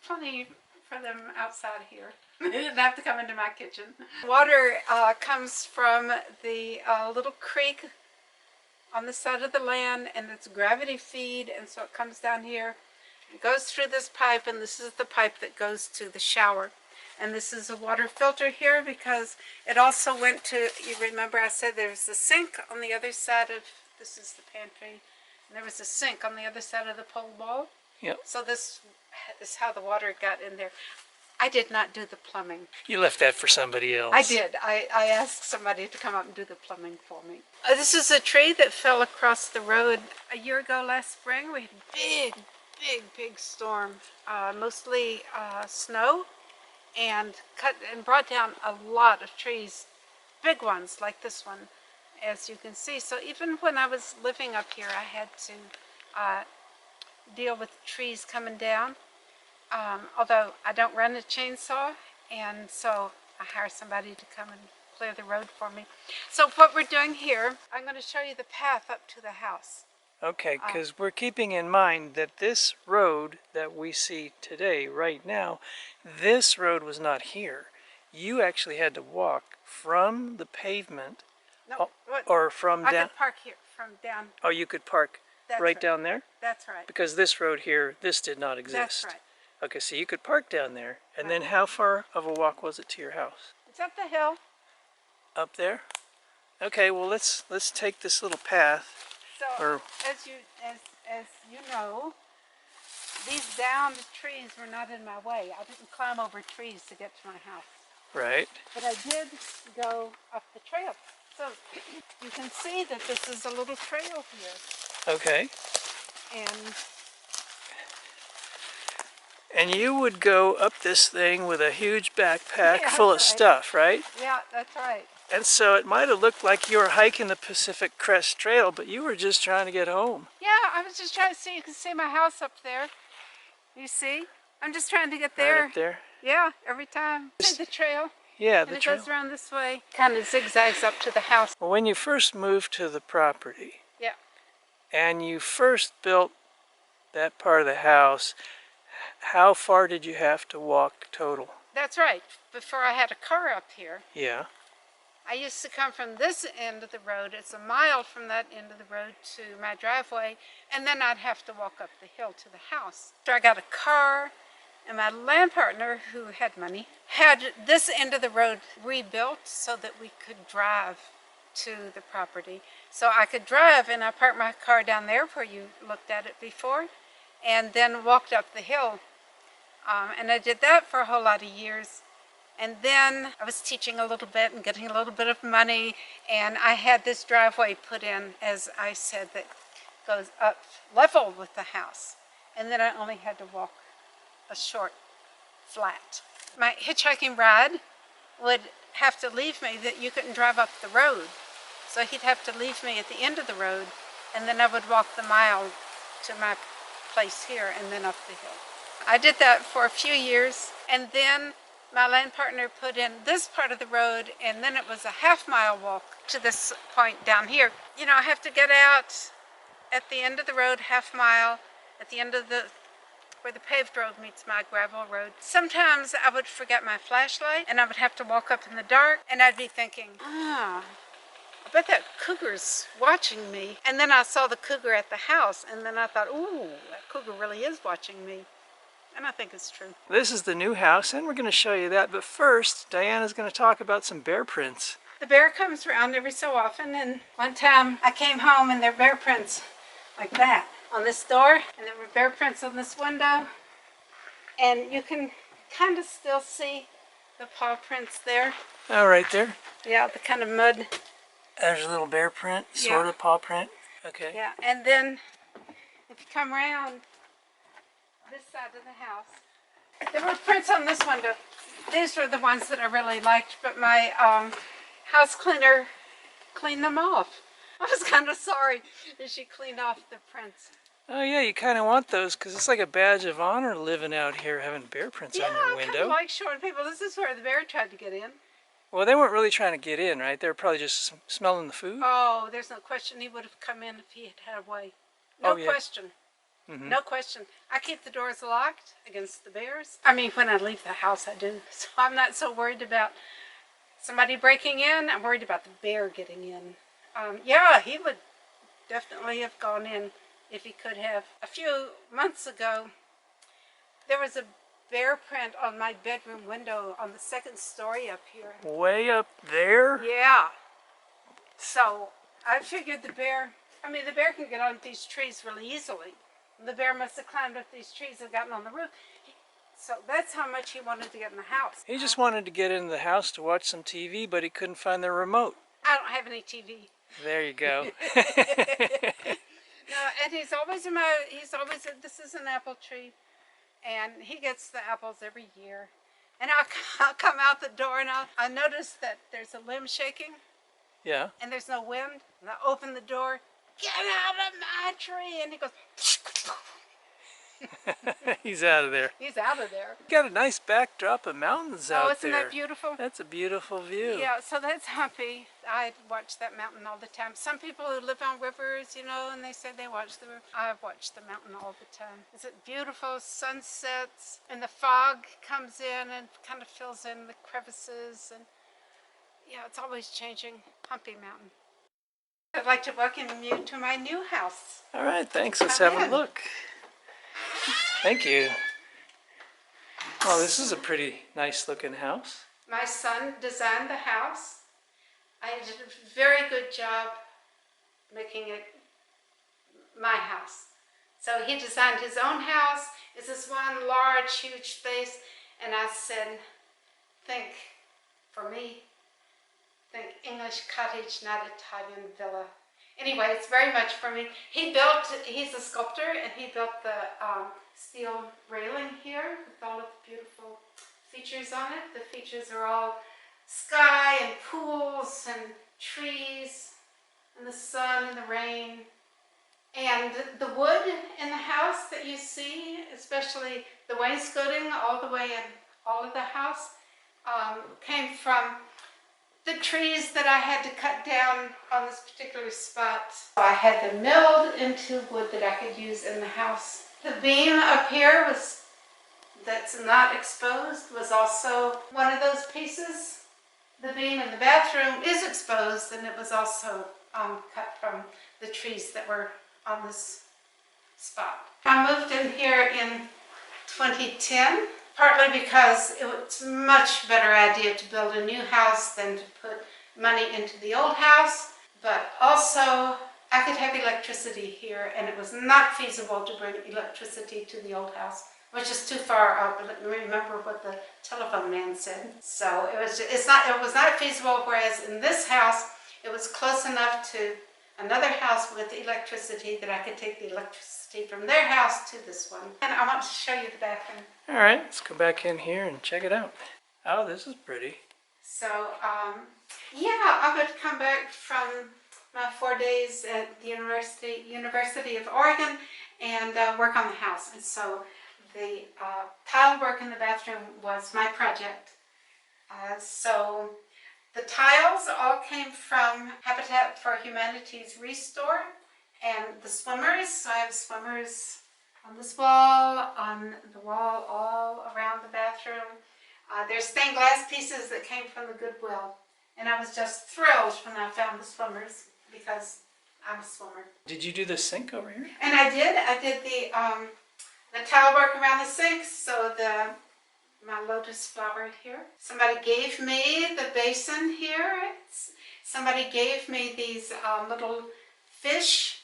plenty for them outside here. They didn't have to come into my kitchen. Water comes from the little creek on the side of the land, and it's gravity feed, and so it comes down here. It goes through this pipe, and this is the pipe that goes to the shower. And this is a water filter here because it also went to, you remember I said there was a sink on the other side of, this is the pantry, and there was a sink on the other side of the pole wall. Yep. So this is how the water got in there. I did not do the plumbing. You left that for somebody else. I did. I asked somebody to come up and do the plumbing for me. This is a tree that fell across the road a year ago last spring. We had a big storm, mostly snow, and cut and brought down a lot of trees, big ones like this one, as you can see. So even when I was living up here, I had to deal with trees coming down. Although I don't run a chainsaw, and so I hire somebody to come and clear the road for me. So what we're doing here, I'm going to show you the path up to the house. Okay, because we're keeping in mind that this road that we see today, right now, this road was not here. You actually had to walk from the pavement, No, or from down. I could park here from down. Oh, you could park right down there? That's right. Because this road here, this did not exist. That's right. Okay, so you could park down there, and then how far of a walk was it to your house? It's up the hill. Up there? Okay, well let's take this little path. So as you know, these downed trees were not in my way. I didn't climb over trees to get to my house. Right. But I did go up the trail. So you can see that this is a little trail here. Okay. And you would go up this thing with a huge backpack full of stuff, right? Yeah, that's right. And so it might have looked like you were hiking the Pacific Crest Trail, but you were just trying to get home. Yeah, I was just trying to see. You can see my house up there. You see? I'm just trying to get there. Right up there? Yeah, every time. See the trail? Yeah, the trail. And it goes around this way. Kind of zigzags up to the house. Well, when you first moved to the property, yeah, and you first built that part of the house, how far did you have to walk total? That's right. Before I had a car up here. Yeah. I used to come from this end of the road. It's a mile from that end of the road to my driveway, and then I'd have to walk up the hill to the house. So I got a car, and my land partner, who had money, had this end of the road rebuilt so that we could drive to the property. So I could drive, and I parked my car down there where you looked at it before, and then walked up the hill. And I did that for a whole lot of years. And then I was teaching a little bit and getting a little bit of money, and I had this driveway put in, as I said, that goes up level with the house. And then I only had to walk a short flat. My hitchhiking ride would have to leave me that you couldn't drive up the road. So he'd have to leave me at the end of the road, and then I would walk the mile to my place here and then up the hill. I did that for a few years, and then my land partner put in this part of the road, and then it was a half-mile walk to this point down here. You know, I have to get out at the end of the road, half mile, at the end of where the paved road meets my gravel road. Sometimes I would forget my flashlight, and I would have to walk up in the dark, and I'd be thinking, I bet that cougar's watching me. And then I saw the cougar at the house, and then I thought, ooh, that cougar really is watching me. And I think it's true. This is the new house, and we're going to show you that. But first, Diana's going to talk about some bear prints. The bear comes around every so often, and one time I came home and there were bear prints like that on this door, and there were bear prints on this window. And you can kind of still see the paw prints there. Oh, right there. Yeah, the kind of mud. There's a little bear print, sort of paw print. Okay. Yeah, and then if you come around this side of the house, there were prints on this window. These were the ones that I really liked, but my house cleaner cleaned them off. I was kind of sorry that she cleaned off the prints. Oh yeah, you kind of want those because it's like a badge of honor living out here having bear prints on your window. Yeah, I kind of like showing people this is where the bear tried to get in. Well, they weren't really trying to get in, right? They were probably just smelling the food. Oh, there's no question he would have come in if he had had a way. No question. Mm-hmm. No question. I keep the doors locked against the bears. I mean, when I leave the house, I do. So I'm not so worried about somebody breaking in. I'm worried about the bear getting in. Yeah, he would definitely have gone in if he could have. A few months ago, there was a bear print on my bedroom window on the second story up here. Way up there? Yeah. So I figured the bear can get on these trees really easily. The bear must have climbed up these trees and gotten on the roof. So that's how much he wanted to get in the house. He just wanted to get into the house to watch some TV, but he couldn't find the remote. I don't have any TV. There you go. No, and he's always this is an apple tree, and he gets the apples every year. And I'll come out the door, and I notice that there's a limb shaking. Yeah. And there's no wind. And I open the door, get out of my tree, and he goes. He's out of there. He's out of there. You got a nice backdrop of mountains out there. Oh, isn't that beautiful? That's a beautiful view. Yeah, so that's happy. I watch that mountain all the time. Some people who live on rivers, you know, and they say they watch the river. I've watched the mountain all the time. Is it beautiful? Sunsets, and the fog comes in and kind of fills in the crevices, and yeah, it's always changing. Humpy Mountain. I'd like to welcome you to my new house. All right, thanks. Let's have a look. Thank you. Oh, this is a pretty nice looking house. My son designed the house. I did a very good job making it my house. So he designed his own house. It's this one large, huge space. And I said, think English cottage, not Italian villa. Anyway, it's very much for me. He's a sculptor, and he built the steel railing here with all of the beautiful features on it. The features are all sky and pools and trees and the sun and the rain. And the wood in the house that you see, especially the wainscoting all the way in all of the house, came from the trees that I had to cut down on this particular spot. So I had them milled into wood that I could use in the house. The beam up here that's not exposed was also one of those pieces. The beam in the bathroom is exposed, and it was also cut from the trees that were on this spot. I moved in here in 2010. Partly because it was a much better idea to build a new house than to put money into the old house. But also, I could have electricity here, and it was not feasible to bring electricity to the old house, which is too far out. But let me remember what the telephone man said. So it was not feasible. Whereas in this house, it was close enough to another house with electricity that I could take the electricity from their house to this one. And I want to show you the bathroom. All right, let's go back in here and check it out. Oh, this is pretty. So, yeah, I would come back from my 4 days at the University of Oregon and work on the house. And so the tile work in the bathroom was my project. So the tiles all came from Habitat for Humanity's Restore, and the swimmers, so I have swimmers on this wall, on the wall all around the bathroom. There's stained glass pieces that came from the Goodwill, and I was just thrilled when I found the swimmers because I'm a swimmer. Did you do the sink over here? And I did the tile work around the sink, so my lotus flower here. Somebody gave me the basin here. Somebody gave me these little fish,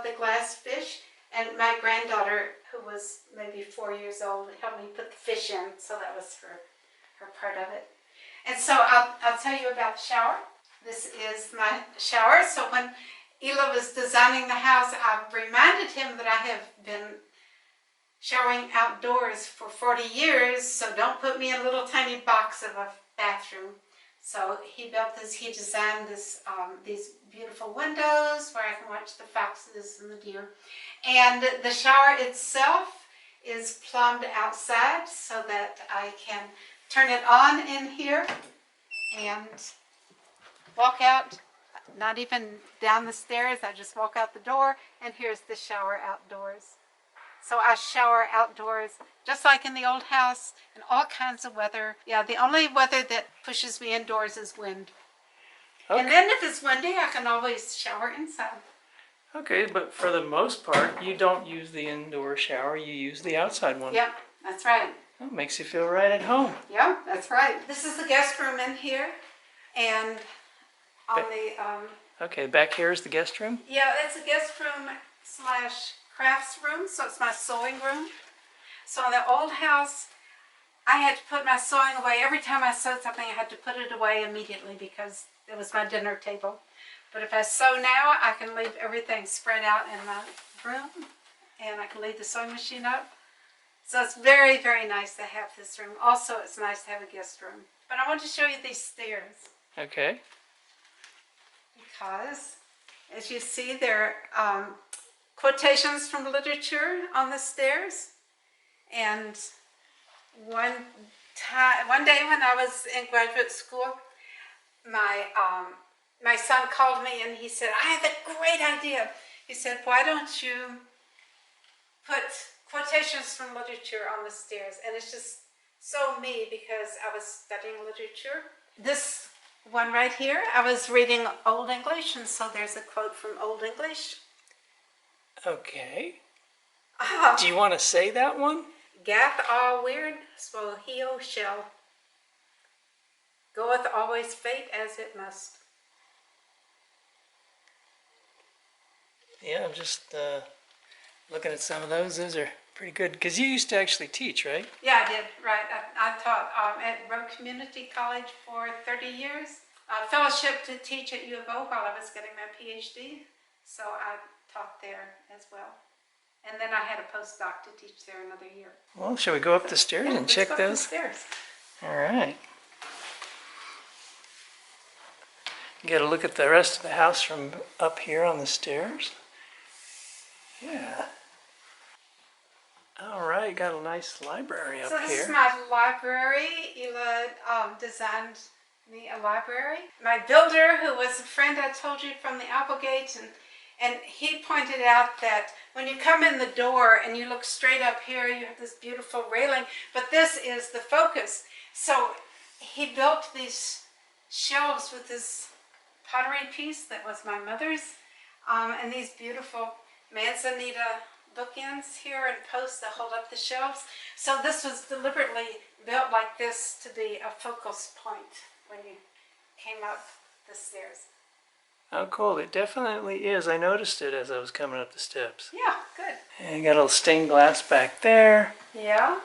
the glass fish, and my granddaughter, who was maybe 4 years old, helped me put the fish in, so that was her part of it. And so I'll tell you about the shower. This is my shower. So when Ela was designing the house, I reminded him that I have been showering outdoors for 40 years, so don't put me in a little tiny box of a bathroom. So he designed these beautiful windows where I can watch the foxes and the deer. And the shower itself is plumbed outside so that I can turn it on in here and walk out, not even down the stairs, I just walk out the door, and here's the shower outdoors. So I shower outdoors, just like in the old house, in all kinds of weather. Yeah, the only weather that pushes me indoors is wind. Okay. And then if it's windy, I can always shower inside. Okay, but for the most part, you don't use the indoor shower, you use the outside one. Yep, that's right. That makes you feel right at home. Yeah, that's right. This is the guest room in here, and on Okay, back here is the guest room? Yeah, it's a guest room / crafts room, so it's my sewing room. So in the old house, I had to put my sewing away. Every time I sewed something, I had to put it away immediately because it was my dinner table. But if I sew now, I can leave everything spread out in my room, and I can leave the sewing machine up. So it's very, very nice to have this room. Also, it's nice to have a guest room. But I want to show you these stairs. Okay. Because, as you see, there are quotations from literature on the stairs. And one day when I was in graduate school, my son called me and he said, I have a great idea. He said, why don't you put quotations from literature on the stairs? And it's just so me because I was studying literature. This one right here, I was reading Old English, and so there's a quote from Old English. Okay. Do you want to say that one? Gath all weird, so heo shall. Goeth always fate as it must. Yeah, I'm just looking at some of those. Those are pretty good. Because you used to actually teach, right? Yeah, I did, right. I taught at Road Community College for 30 years. Fellowship to teach at U of O while I was getting my PhD. So I taught there as well. And then I had a postdoc to teach there another year. Well, shall we go up the stairs and check those? Let's go up the stairs. All right. Get a look at the rest of the house from up here on the stairs. Yeah. All right, got a nice library up here. So this is my library. Ela designed me a library. My builder, who was a friend I told you from the Applegate, and he pointed out that when you come in the door and you look straight up here, you have this beautiful railing, but this is the focus. So he built these shelves with this pottery piece that was my mother's, and these beautiful manzanita bookends here and posts that hold up the shelves. So this was deliberately built like this to be a focus point when you came up the stairs. Oh, cool. It definitely is. I noticed it as I was coming up the steps. Yeah, good. And got a little stained glass back there. Yeah.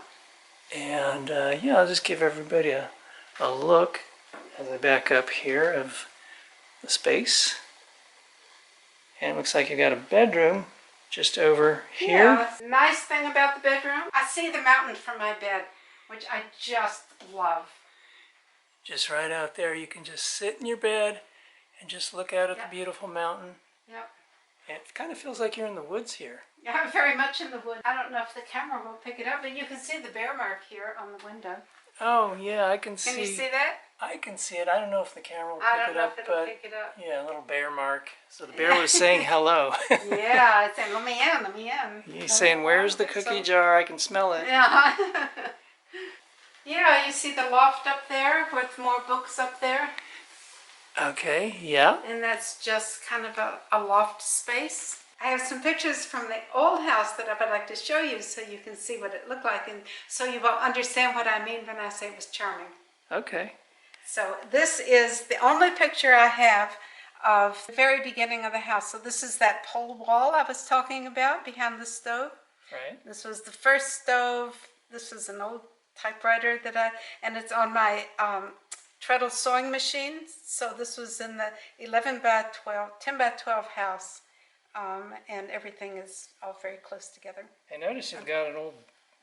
And yeah, I'll just give everybody a look as I back up here of the space. And it looks like you've got a bedroom just over here. Yeah, the nice thing about the bedroom, I see the mountain from my bed, which I just love. Just right out there, you can just sit in your bed and just look out at Yep. the beautiful mountain. Yep. It kind of feels like you're in the woods here. Yeah, I'm very much in the wood. I don't know if the camera will pick it up, but you can see the bear mark here on the window. Oh, yeah, I can see. Can you see that? I can see it. I don't know if the camera will I pick don't it know up, if it'll but pick it up. yeah, a little bear mark. So the bear was saying hello. Yeah, it's saying, let me in, let me in. He's saying, where's the cookie jar? I can smell it. Yeah. Yeah, you see the loft up there with more books up there? Okay, yeah. And that's just kind of a loft space. I have some pictures from the old house that I would like to show you so you can see what it looked like and so you will understand what I mean when I say it was charming. Okay. So this is the only picture I have of the very beginning of the house. So this is that pole wall I was talking about behind the stove. Right. This was the first stove. This was an old typewriter and it's on my treadle sewing machine. So this was in the 10 by 12 house. And everything is all very close together. I notice you've got an old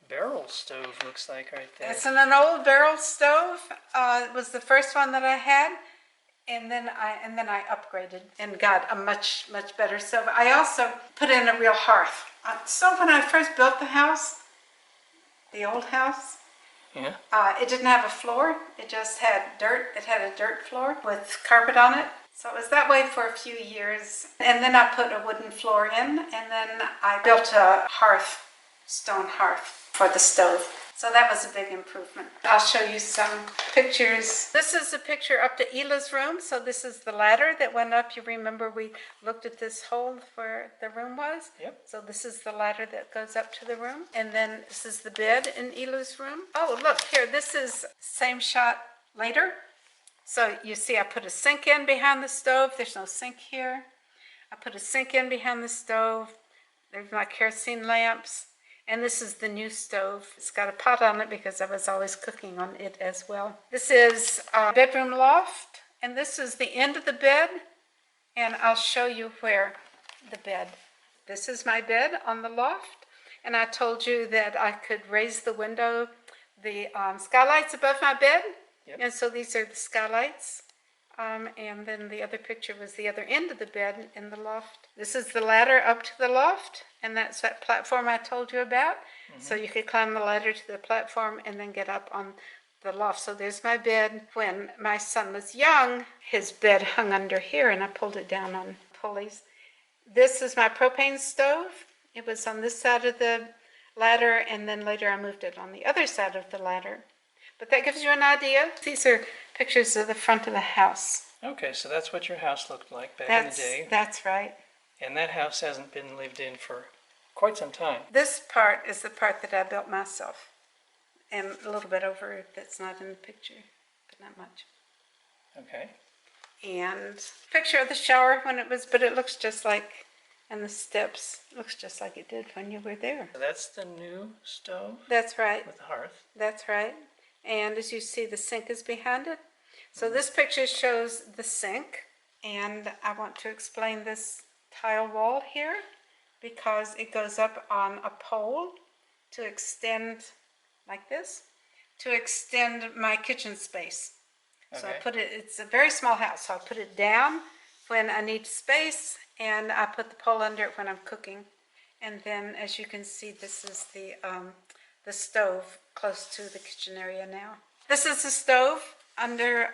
barrel stove, looks like, right there. It's in an old barrel stove. It was the first one that I had, and then I upgraded and got a much better stove. I also put in a real hearth. So when I first built the house, the old house, yeah, it didn't have a floor. It just had dirt. It had a dirt floor with carpet on it. So it was that way for a few years. And then I put a wooden floor in, and then I built a hearth, stone hearth for the stove. So that was a big improvement. I'll show you some pictures. This is a picture up to Ela's room. So this is the ladder that went up. You remember we looked at this hole where the room was? Yep. So this is the ladder that goes up to the room. And then this is the bed in Ela's room. Oh, look here. This is same shot later. So you see I put a sink in behind the stove. There's no sink here. I put a sink in behind the stove. There's my kerosene lamps. And this is the new stove. It's got a pot on it because I was always cooking on it as well. This is a bedroom loft. And this is the end of the bed. And I'll show you where the bed. This is my bed on the loft. And I told you that I could raise the window, the skylights above my bed. Yep. And so these are the skylights. And then the other picture was the other end of the bed in the loft. This is the ladder up to the loft. And that's that platform I told you about. Mm-hmm. So you could climb the ladder to the platform and then get up on the loft. So there's my bed. When my son was young, his bed hung under here and I pulled it down on pulleys. This is my propane stove. It was on this side of the ladder, and then later I moved it on the other side of the ladder. But that gives you an idea. These are pictures of the front of the house. Okay, so that's what your house looked like back in the day. That's right. And that house hasn't been lived in for quite some time. This part is the part that I built myself. And a little bit over it that's not in the picture, but not much. Okay. And picture of the shower when it was, but it looks just like, and the steps, looks just like it did when you were there. So that's the new stove? That's right. With the hearth? That's right. And as you see, the sink is behind it. So this picture shows the sink. And I want to explain this tile wall here because it goes up on a pole to extend like this, to extend my kitchen space. So I put it, it's a very small house, so I put it down when I need space, and I put the pole under it when I'm cooking. And then, as you can see, this is the stove close to the kitchen area now. This is the stove under,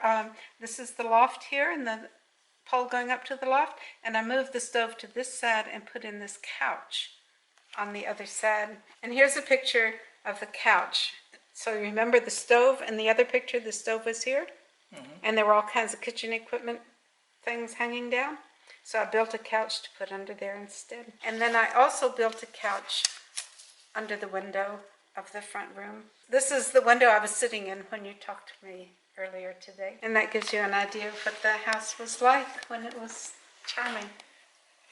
this is the loft here, and the pole going up to the loft. And I moved the stove to this side and put in this couch on the other side. And here's a picture of the couch. So you remember the stove in the other picture, the stove was here? Mm-hmm. And there were all kinds of kitchen equipment things hanging down. So I built a couch to put under there instead. And then I also built a couch under the window of the front room. This is the window I was sitting in when you talked to me earlier today. And that gives you an idea of what the house was like when it was charming.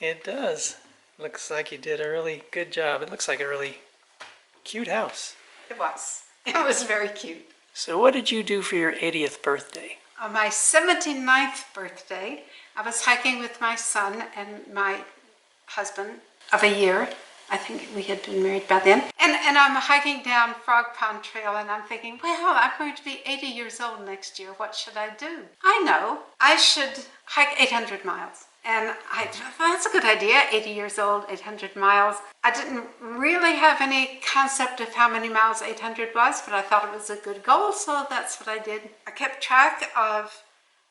It does. Looks like you did a really good job. It looks like a really cute house. It was. It was very cute. So what did you do for your 80th birthday? On my 79th birthday, I was hiking with my son and my husband of a year, I think we had been married by then. And I'm hiking down Frog Pond Trail, and I'm thinking, well, I'm going to be 80 years old next year. What should I do? I know. I should hike 800 miles. And I thought, that's a good idea, 80 years old, 800 miles. I didn't really have any concept of how many miles 800 was, but I thought it was a good goal, so that's what I did. I kept track of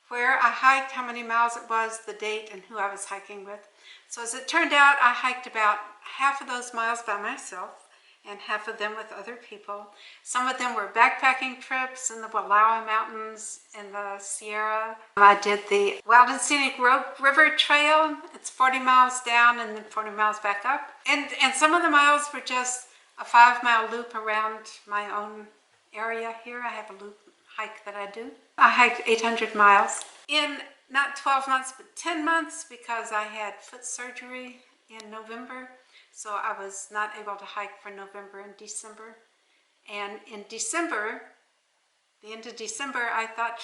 where I hiked, how many miles it was, the date, and who I was hiking with. So as it turned out, I hiked about half of those miles by myself and half of them with other people. Some of them were backpacking trips in the Wallowa Mountains in the Sierra. I did the Wild and Scenic River Trail. It's 40 miles down and then 40 miles back up. And some of the miles were just a 5-mile loop around my own area here. I have a loop hike that I do. I hiked 800 miles in not 12 months, but 10 months because I had foot surgery in November. So I was not able to hike for November and December. And in December, the end of December, I thought,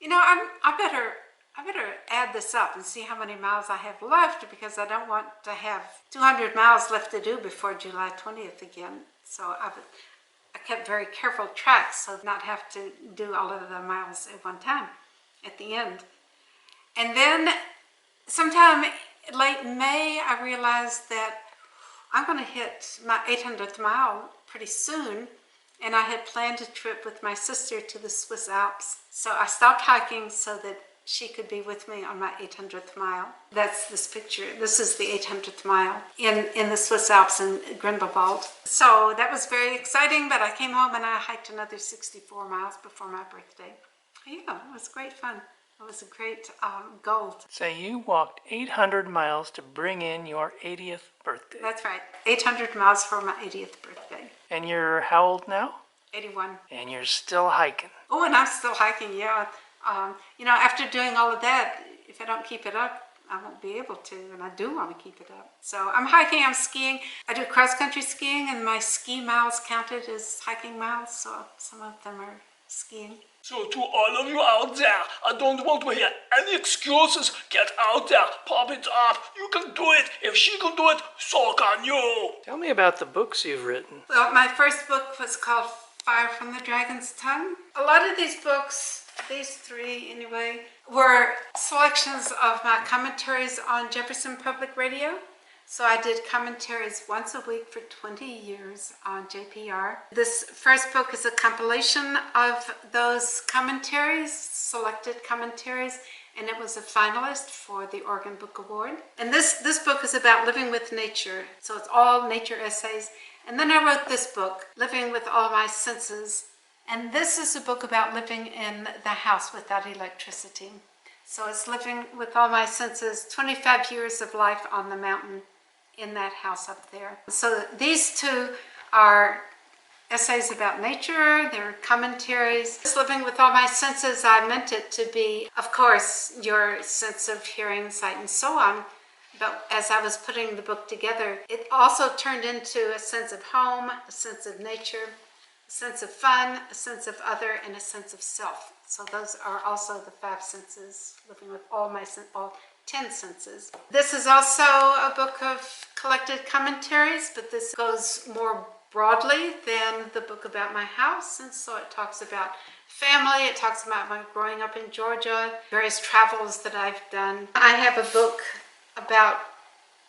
you know, I better add this up and see how many miles I have left because I don't want to have 200 miles left to do before July 20th again. So I kept very careful track so not have to do all of the miles at one time at the end. And then sometime late May, I realized that I'm going to hit my 800th mile pretty soon, and I had planned a trip with my sister to the Swiss Alps. So I stopped hiking so that she could be with me on my 800th mile. That's this picture. This is the 800th mile in the Swiss Alps in Grindelwald. So that was very exciting, but I came home and I hiked another 64 miles before my birthday. Yeah, it was great fun. It was a great goal. So you walked 800 miles to bring in your 80th birthday. That's right. 800 miles for my 80th birthday. And you're how old now? 81. And you're still hiking. Oh, and I'm still hiking, yeah. You know, after doing all of that, if I don't keep it up, I won't be able to, and I do want to keep it up. So I'm hiking, I'm skiing. I do cross-country skiing, and my ski miles counted as hiking miles, so some of them are skiing. So to all of you out there, I don't want to hear any excuses. Get out there, pop it up. You can do it. If she can do it, so can you. Tell me about the books you've written. Well, my first book was called Fire from the Dragon's Tongue. A lot of these books, these three anyway, were selections of my commentaries on Jefferson Public Radio. So I did commentaries once a week for 20 years on JPR. This first book is a compilation of those commentaries, selected commentaries, and it was a finalist for the Oregon Book Award. And this book is about living with nature, so it's all nature essays. And then I wrote this book, Living with All My Senses, and this is a book about living in the house without electricity. So it's living with all my senses, 25 years of life on the mountain in that house up there. So these two are essays about nature, they're commentaries. This Living with All My Senses, I meant it to be, of course, your sense of hearing, sight, and so on. But as I was putting the book together, it also turned into a sense of home, a sense of nature, a sense of fun, a sense of other, and a sense of self. So those are also the 5 senses, living with all 10 senses. This is also a book of collected commentaries, but this goes more broadly than the book about my house. And so it talks about family, it talks about my growing up in Georgia, various travels that I've done. I have a book about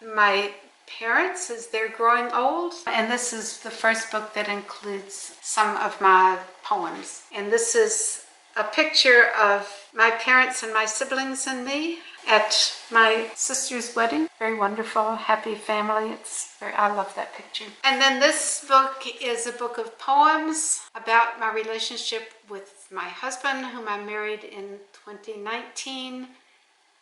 my parents as they're growing old. And this is the first book that includes some of my poems. And this is a picture of my parents and my siblings and me at my sister's wedding. Very wonderful, happy family. I love that picture. And then this book is a book of poems about my relationship with my husband, whom I married in 2019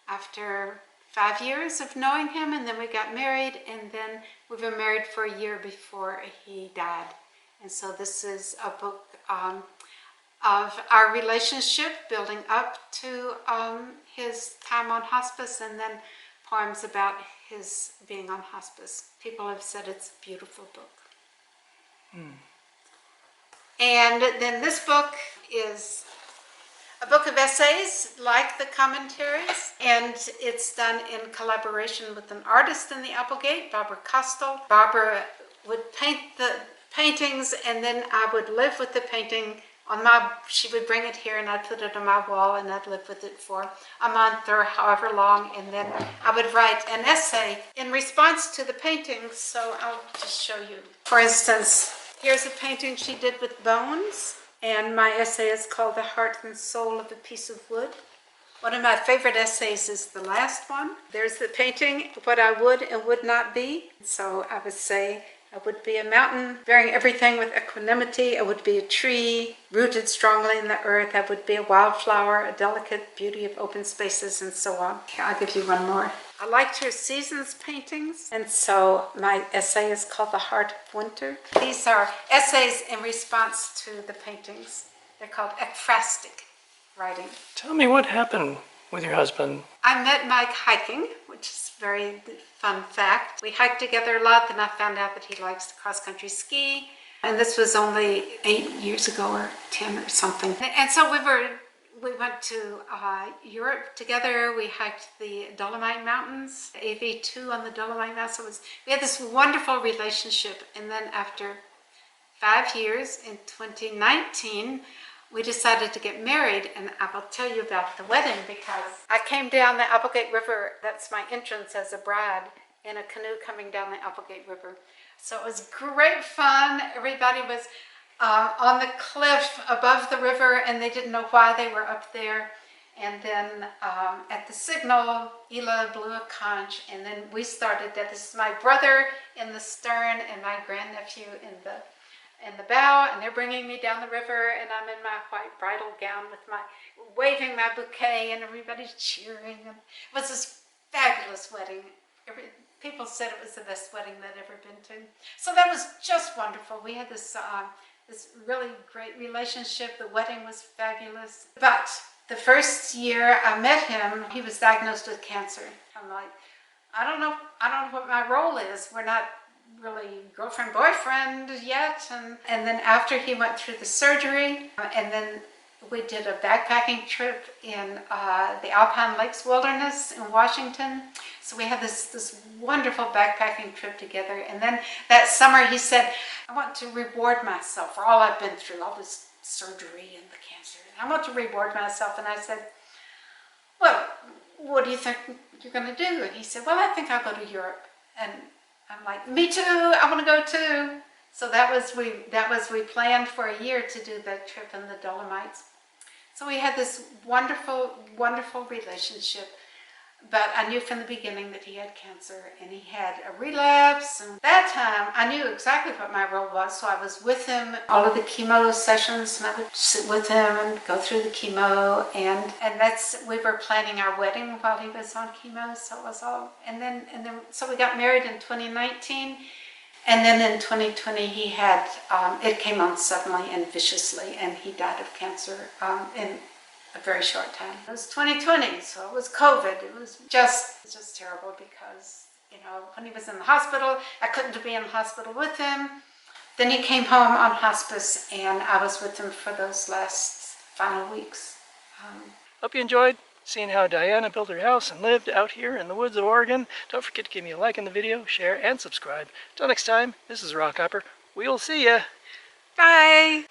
after 5 years of knowing him, and then we got married, and then we were married for a year before he died. And so this is a book of our relationship building up to his time on hospice, and then poems about his being on hospice. People have said it's a beautiful book. And then this book is a book of essays like the commentaries, and it's done in collaboration with an artist in the Applegate, Barbara Costel. Barbara would paint the paintings, and then I would live with the painting on my, she would bring it here and I'd put it on my wall and I'd live with it for a month or however long, and then I would write an essay in response to the paintings. So I'll just show you. For instance, here's a painting she did with bones, and my essay is called The Heart and Soul of a Piece of Wood. One of my favorite essays is the last one. There's the painting, What I Would and Would Not Be. So I would say, I would be a mountain, bearing everything with equanimity. I would be a tree, rooted strongly in the earth. I would be a wildflower, a delicate beauty of open spaces, and so on. Here, I'll give you one more. I liked her seasons paintings, and so my essay is called The Heart of Winter. These are essays in response to the paintings. They're called ekphrastic writing. Tell me what happened with your husband. I met Mike hiking, which is a very fun fact. We hiked together a lot, then I found out that he likes to cross-country ski. And this was only 8 years ago or 10 or something. And so we went to Europe together. We hiked the Dolomite Mountains, AV2 on the Dolomite Mountains. We had this wonderful relationship. And then after 5 years, in 2019, we decided to get married, and I will tell you about the wedding because I came down the Applegate River. That's my entrance as a bride, in a canoe coming down the Applegate River. So it was great fun. Everybody was on the cliff above the river, and they didn't know why they were up there. And then at the signal, Ela blew a conch, and then we started that. This is my brother in the stern and my grandnephew in the bow, and they're bringing me down the river, and I'm in my white bridal gown with waving my bouquet, and everybody's cheering. And it was this fabulous wedding. People said it was the best wedding they'd ever been to. So that was just wonderful. We had this really great relationship. The wedding was fabulous. But the first year I met him, he was diagnosed with cancer. I'm like, I don't know what my role is. We're not really girlfriend, boyfriend yet. And then after he went through the surgery, and then we did a backpacking trip in the Alpine Lakes Wilderness in Washington. So we had this wonderful backpacking trip together. And then that summer he said, I want to reward myself for all I've been through, all this surgery and the cancer. I want to reward myself. And I said, well, what do you think you're going to do? And he said, well, I think I'll go to Europe. And I'm like, me too, I want to go too. So we planned for a year to do that trip in the Dolomites. So we had this wonderful, wonderful relationship. But I knew from the beginning that he had cancer, and he had a relapse. And that time, I knew exactly what my role was. So I was with him all of the chemo sessions, and I would sit with him and go through the chemo. And we were planning our wedding while he was on chemo. So it was all, and then so we got married in 2019. And then in 2020, he had, it came on suddenly and viciously, and he died of cancer in a very short time. It was 2020, so it was COVID. It was just terrible because, when he was in the hospital, I couldn't be in the hospital with him. Then he came home on hospice, and I was with him for those last final weeks. Hope you enjoyed seeing how Diana built her house and lived out here in the woods of Oregon. Don't forget to give me a like in the video, share, and subscribe. Till next time, this is Rockhopper. We'll see ya. Bye!